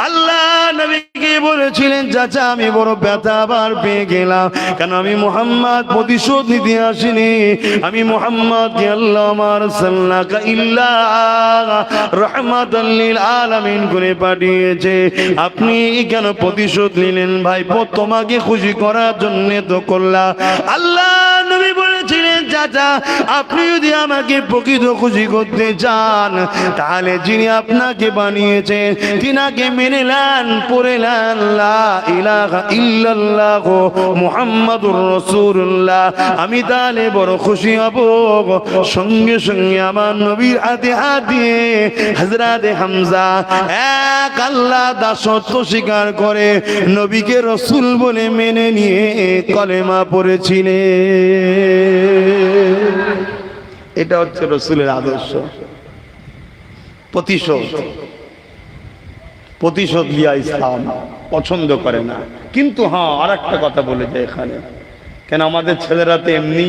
আল্লাহ নবীকে বলেছিলেন চাচা আমি বড় ব্যথা আবার পেয়ে গেলাম, কেন আমি মুহাম্মদ প্রতিশোধ নিতে আসিনি, আমি মুহাম্মদকে আল্লাহ আরসালনাকা ইল্লা রাহমাতাল লিল আলামিন করে পাঠিয়েছে। আপনি কেন প্রতিশোধ নিলেন ভাই? তোমাকে খুশি করার জন্য তো করলাম। আল্লাহ নবী বলেছিলেন চাচা আপনি যদি আমাকে প্রকৃত খুশি করতে চান তাহলে যিনি আপনাকে বানিয়েছেন তিনাকে মেনে নেন, পড়ে নেন লা ইলাহা ইল্লাল্লাহ মুহাম্মাদুর রাসূলুল্লাহ, আমি তাহলে বড় খুশি হব। সঙ্গে সঙ্গে আমার নবীর হাতে হাত দিয়ে হযরত হামজা এক আল্লাহ দাসত্ব স্বীকার করে নবীকে রাসূল বলে মেনে নিয়ে কলেমা পড়েছিলেন। এটা হচ্ছে রাসূলের আদর্শ। প্রতিশোধ লিয়া ইসলাম পছন্দ করে না। কিন্তু হ্যাঁ আর একটা কথা বলে যায় এখানে, কেন আমাদের ছেলেরা তো এমনি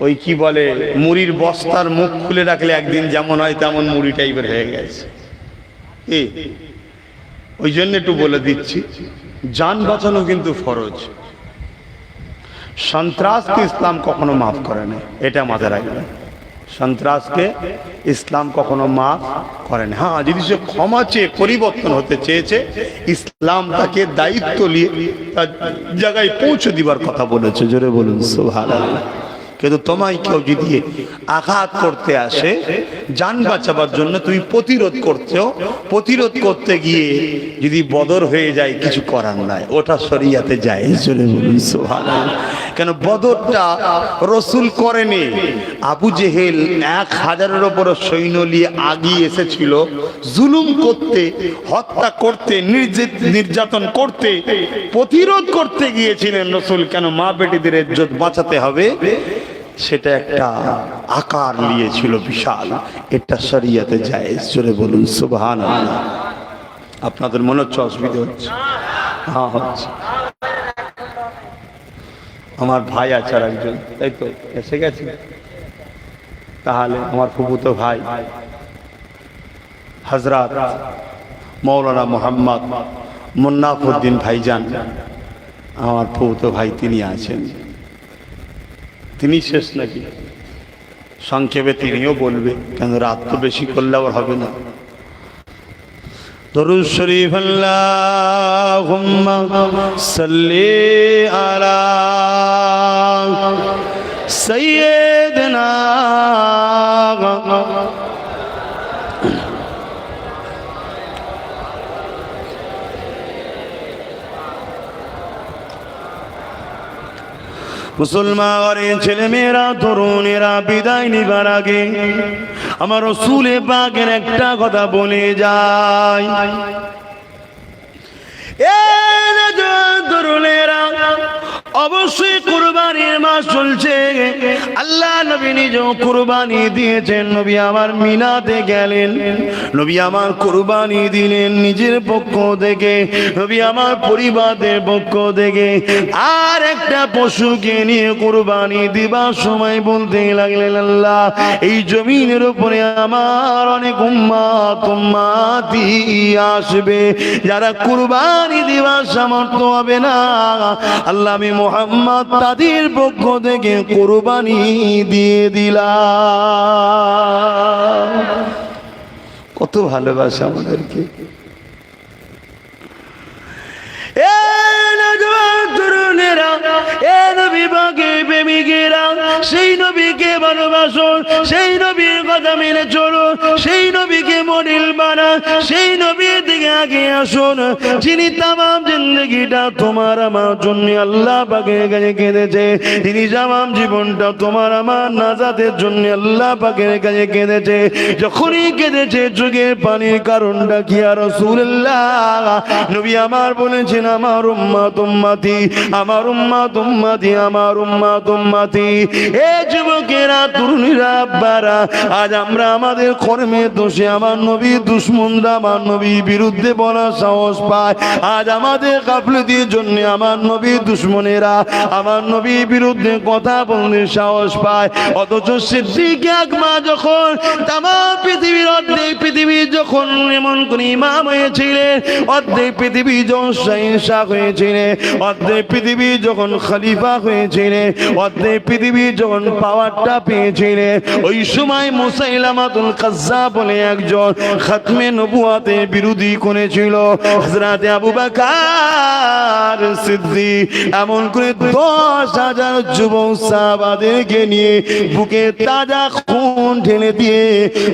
ওই কি বলে মুড়ির বস্তার মুখ খুলে রাখলে একদিন যেমন হয় তেমন মুড়ি টাইপের হয়ে গেছে। ওই জন্য একটু বলে দিচ্ছি, জান বাঁচানো কিন্তু ফরজ। সন্ত্রাসকে ইসলাম কখনো মাফ করে না, এটা মাথায় রাখবেন। সন্ত্রাসকে ইসলাম কখনো মাফ করে না। হ্যাঁ যদি সে ক্ষমা চেয়ে পরিবর্তন হতে চেয়েছে ইসলাম তাকে দায়িত্ব নিয়ে তার জায়গায় পৌঁছে দিবার কথা বলেছে। জোরে বলুন সুবহানাল্লাহ। কিন্তু তোমায় কেউ যদি আঘাত করতে আসে জান বাঁচাবার জন্য তুমি প্রতিরোধ করতে গিয়ে যদি বদর হয়ে যায় কিছু করার নাই, ওটা শরিয়াতে যায়। জোরে বলুন সুবহানাল্লাহ। কেন বদরটা রাসূল করেনি, আবু জেহেল 1000-এর উপর সৈন্য নিয়ে আগিয়ে এসেছিল জুলুম করতে, হত্যা করতে, নির্যাতন করতে, প্রতিরোধ করতে গিয়েছিলেন রাসূল। কেন মা বেটিদের ইজ্জত বাঁচাতে হবে, সেটা একটা আকার নিয়েছিল বিশাল। এটা শরিয়াতে জায়েজ। জোরে বলুন সুবহানাল্লাহ। আপনাদের মনে হচ্ছে অসুবিধা হচ্ছে? হ্যাঁ হচ্ছে। আমার ভাই আছে আর একজন, তাই তো এসে গেছে। তাহলে আমার ফুফুতো ভাই হযরত মাওলানা মোহাম্মদ মুন্নাফউদ্দিন ভাইজান, আমার ফুফুতো ভাই তিনি আছেন। তিনি শেষ নাকি? সংক্ষেপে তিনিও বলবে, কেন রাত তো বেশি করলে আবার হবে না। দরুদ শরীফ আল্লাহুম্মা সাল্লি আলা সাইয়্যিদিনা মুসলমানের ছেলে মেয়েরা তরুণেরা বিদায় নিবার আগে আমার রাসূল পাকের একটা কথা বলে যায়। তরুণেরা অবশ্যই কুরবানির মাস চলছে। আল্লাহ নবী নিজেও কুরবানি দিয়েছেন। নবী আমার মিনাতে গেলেন, নবী আমার কুরবানি দিলেন নিজের পক্ষ থেকে, নবী আমার পরিবারের পক্ষ থেকে। আর একটা পশুকে নিয়ে কুরবানি দিবার সময় বলতে লাগলেন আল্লাহ এই জমিনের উপরে আমার অনেক উম্মতি আসবে যারা কুরবানি দিবার সামর্থ্য হবে না। আল্লাহ আমি মুহাম্মদ তাদের পক্ষ থেকে কুরবানি দিয়ে দিলাম। কত ভালোবাসা আমাদেরকে। তরুণেরা, এ নবী পাকের প্রেমিকেরা, সেই নবীকে ভালোবাসুন, সেই নবীর কথা মেনে চলুন, সেই নবীকে মডেল বানান, সেই নবীর দিকে আগে আসুন, যিনি তামাম জিন্দগিটা তোমার আমার জন্য আল্লাহ পাকের কাছে কেঁদেছে, তিনি তামাম জীবনটা তোমার আমার নাজাতের জন্য আল্লাহ পাকের কাছে কেঁদেছে। যখনই কেঁদেছে চোখের পানির কারণটা কি আর রাসূলুল্লাহ নবী আমার বলেছেন, আমার উম্মত উম্মতি, আমার উম্মত উম্মতি, আমার উম্মত উম্মতি। এ যুবকেরা, তরুণীরা, আব্বারা, আজ আমরা আমাদের কর্মের দোষে আমার নবীর দুশমনরা আমার নবীর বিরুদ্ধে বলার সাহস পায়। আজ আমাদের গাফলতির জন্য আমার নবীর দুশমনেরা আমার নবীর বিরুদ্ধে কথা বলতে সাহস পায়। অথচ সিদ্দিক আকবর যখন তামাম পৃথিবীর অর্ধেক পৃথিবী যখন এমন কোন ইমাম হয়েছিলেন, অর্ধেক পৃথিবী যখন শাহ হয়েছিলেন, অর্ধেক পৃথিবী যখন খলিফা হয়েছিলেন, অর্ধেক পৃথিবী যখন পাওয়ারটা পেয়েছিলেন, ওই সময় মুসাইলামাতুল কাজ্জাব বলে একজন খাতমে নবুয়াতের বিরোধী করেছিল। হযরত আবু বকর সিদ্দিক এমন করে 10,000 যুবক সাহাবাদেরকে নিয়ে বুকে তাজা খুন ঢেলে দিয়ে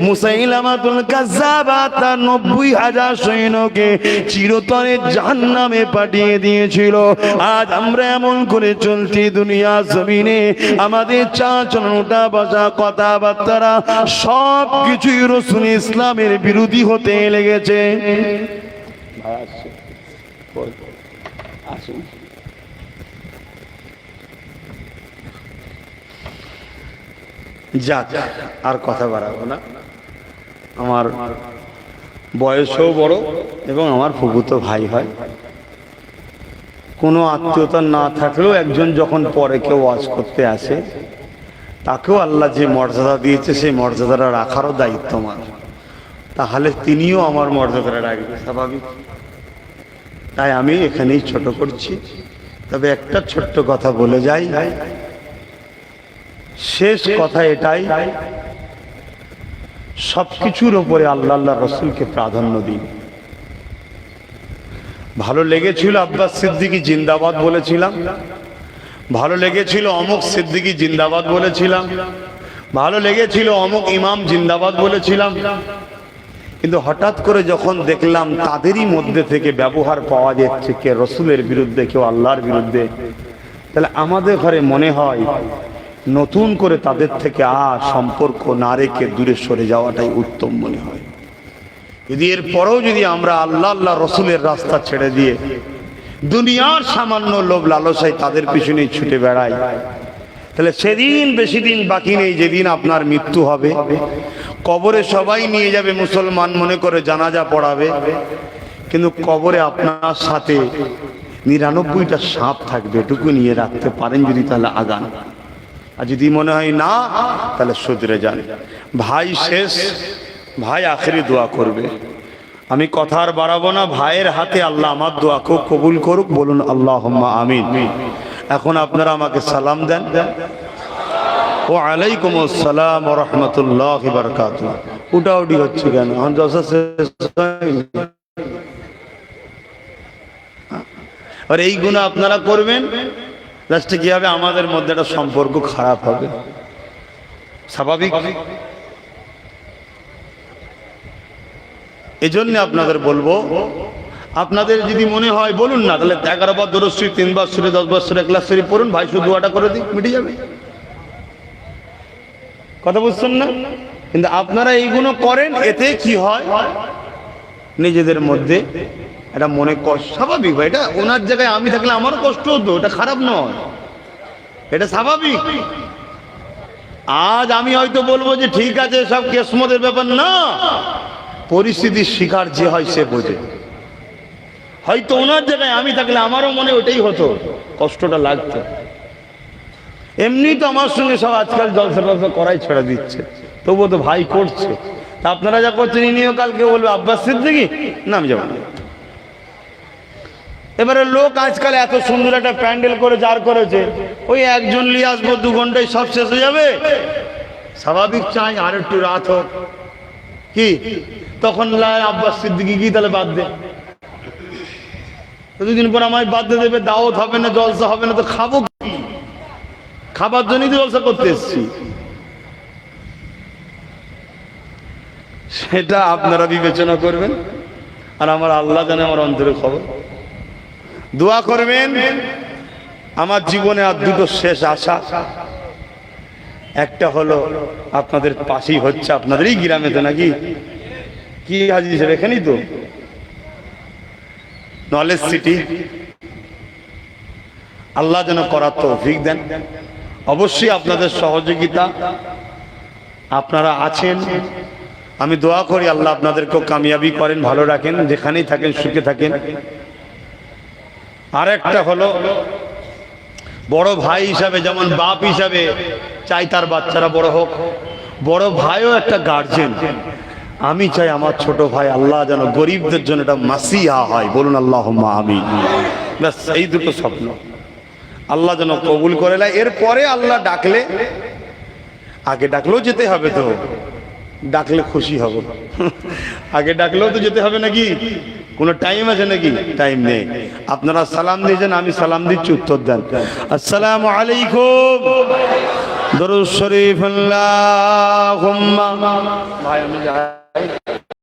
মুসাইলামাতুল কাজ্জাব তার 90,000 সৈন্যকে চিরতরে জাহান্নামে পাঠিয়ে দিয়েছিল। আজ আমরা এমন করে চলছি দুনিয়া জমিনে, আমাদের চালচলন, ওঠা বসা, কথাবার্তা সব কিছুই রাসূল ইসলামের বিরোধী হতে লেগেছে। যাক, আর কথা বাড়াবো না। আমার বয়সও বড় এবং আমার ফুফুতো ভাই হয়। কোনো আত্মীয়তা না থাকলেও একজন যখন পরে কেউ ওয়াজ করতে আসে, তাকেও আল্লাহ যে মর্যাদা দিয়েছে সেই মর্যাদাটা রাখারও দায়িত্ব আমার। তাহলে তিনিও আমার মর্যাদাটা রাখবে, স্বাভাবিক। তাই আমি এখানেই ছোট করছি। তবে একটা ছোট্ট কথা বলে যাই, শেষ কথা এটাই, সবকিছুর উপরে আল্লাহ আল্লাহ রসুলকে প্রাধান্য দিন। ভালো লেগেছিল আব্বাস সিদ্দিকী জিন্দাবাদ বলেছিলাম, ভালো লেগেছিল অমুক সিদ্দিকী জিন্দাবাদ বলেছিলাম, ভালো লেগেছিল অমুক ইমাম জিন্দাবাদ বলেছিলাম। কিন্তু হঠাৎ করে যখন দেখলাম তাদেরই মধ্যে থেকে ব্যবহার পাওয়া যাচ্ছে কে রসুলের বিরুদ্ধে, কেউ আল্লাহর বিরুদ্ধে, তাহলে আমাদের ঘরে মনে হয় নতুন করে তাদের থেকে সম্পর্ক না রেখে দূরে সরে যাওয়াটাই উত্তম মনে হয়। যদি এর পরেও যদি আমরা আল্লাহ আল্লাহ রসুলের রাস্তা ছেড়ে দিয়ে দুনিয়ার সামান্য লোভ লালসায় তাদের পিছনেই ছুটে বেড়াই, তাহলে সেদিন বেশি দিন বাকি নেই যেদিন আপনার মৃত্যু হবে। কবরে সবাই নিয়ে যাবে মুসলমান মনে করে জানাজা পড়াবে, কিন্তু কবরে আপনার সাথে 99টা সাপ থাকবে, এটুকু নিয়ে রাখতে পারেন যদি, তাহলে আগান। আর যদি মনে হয় না, তাহলে শুধরে যান। ভাই শেষ, ভাই আখেরি দোয়া করবে। আমি কথা আর বাড়াবো না। ভাইয়ের হাতে আল্লাহ আমার দোয়াকেও কবুল করুক, বলুন আল্লাহুম্মা আমিন। এখন আপনারা আমাকে সালাম দেন। ওয়া আলাইকুম আসসালাম ওয়া রাহমাতুল্লাহি ওয়া বারাকাতুহু। উঠাউঠি হচ্ছে কেন? এখন জলসা শেষ হয়নি। আর এই গুণ আপনারা করবেন, লাস্টে কি হবে? আমাদের মধ্যে একটা সম্পর্ক খারাপ হবে, স্বাভাবিক। এজন্য আপনাদের বলবো, আপনাদের যদি মনে হয় বলুন না, তাহলে 11 বার দরুদ শরীফ, 3 বার সূরা, 10 বার সূরা ইখলাস শরীফ পড়ুন, ভাই শুধু দোয়াটা করে দিই, মিটে যাবে। কথা বুঝছেন না? কিন্তু আপনারা এইগুলো করেন, এতে কি হয়? নিজেদের মধ্যে এটা মনে কষ্ট, স্বাভাবিক ভাই। এটা ওনার জায়গায় আমি থাকলে আমারও কষ্ট হতো, এটা খারাপ নয়, এটা স্বাভাবিক। আজ আমি হয়তো বলবো যে ঠিক আছে সব কিসমতের ব্যাপার, না, পরিস্থিতির শিকার যে হয় সে বোঝে। হয়তো ওনার জায়গায় আমি থাকলে আমারও মনে ওটাই হতো, কষ্টটা লাগতো। এমনি তো আমার সঙ্গে সব আজকাল জলসা টলসা করাই ছেড়ে দিচ্ছে, তবুও তো ভাই করছে। তা আপনারা যা করছেন, ইনিও কালকে বলবে আব্বাস সিদ্দিকী, না আমি যাবো না। এবারে লোক আজকাল এত সুন্দর একটা প্যান্ডেল করে যার করেছে, ওই একজন নিয়ে আসবো, 2 ঘন্টায় সব শেষ হয়ে যাবে। স্বাভাবিক চাই আর একটু রাত হোক, কি তখন আব্বাস সিদ্দিকী কি তাহলে বাদ দে। দুদিন পর আমায় বাধ্য দেবে, দাওয়াত হবে না, জলসা হবে না, তো খাবো কি? খাবার জন্যই তো জলসা করতে এসছি। সেটা আপনারা বিবেচনা করবেন, আর আমার আল্লাহ জানে আমার অন্তরের খবর। দোয়া করবেন। আমার জীবনে আর দুটো শেষ আশা, একটা হলো আপনাদের পাশেই হচ্ছে, আপনাদেরই গ্রামে তো নাকি, কি হাজি সাহেব এখানেই তো, নলেজ সিটি। আল্লাহ যেন করার তৌফিক দেন। অবশ্যই আপনাদের সহযোগিতা, আপনারা আছেন, আমি দোয়া করি আল্লাহ আপনাদেরকেও কামিয়াবি করেন, ভালো রাখেন, যেখানেই থাকেন সুখে থাকেন। আর একটা হলো, বড় ভাই হিসাবে, যেমন বাপ হিসাবে চাই তার বাচ্চারা বড় হোক, বড় ভাইও একটা গার্জেন। আমি চাই আমার ছোট ভাই আল্লাহ যেন গরিবদের জন্য এটা মাসিহা হয়, বলুন আল্লাহুম্মা আমিন। ব্যাস এই দুটো স্বপ্ন আল্লাহ যেন কবুল করে নেয়। এরপরে আল্লাহ ডাকলে, আগে ডাকলেও যেতে হবে তো, ডাকলে খুশি হব। আগে ডাকলেও তো যেতে হবে নাকি, কোনো টাইম আছে নাকি? টাইম নেই। আপনারা সালাম দিয়েছেন, আমি সালাম দিচ্ছি, উত্তর দেন। আসসালামু আলাইকুম। দরুদ শরীফ আল্লাহুম্মা। ভাই আমি যাই।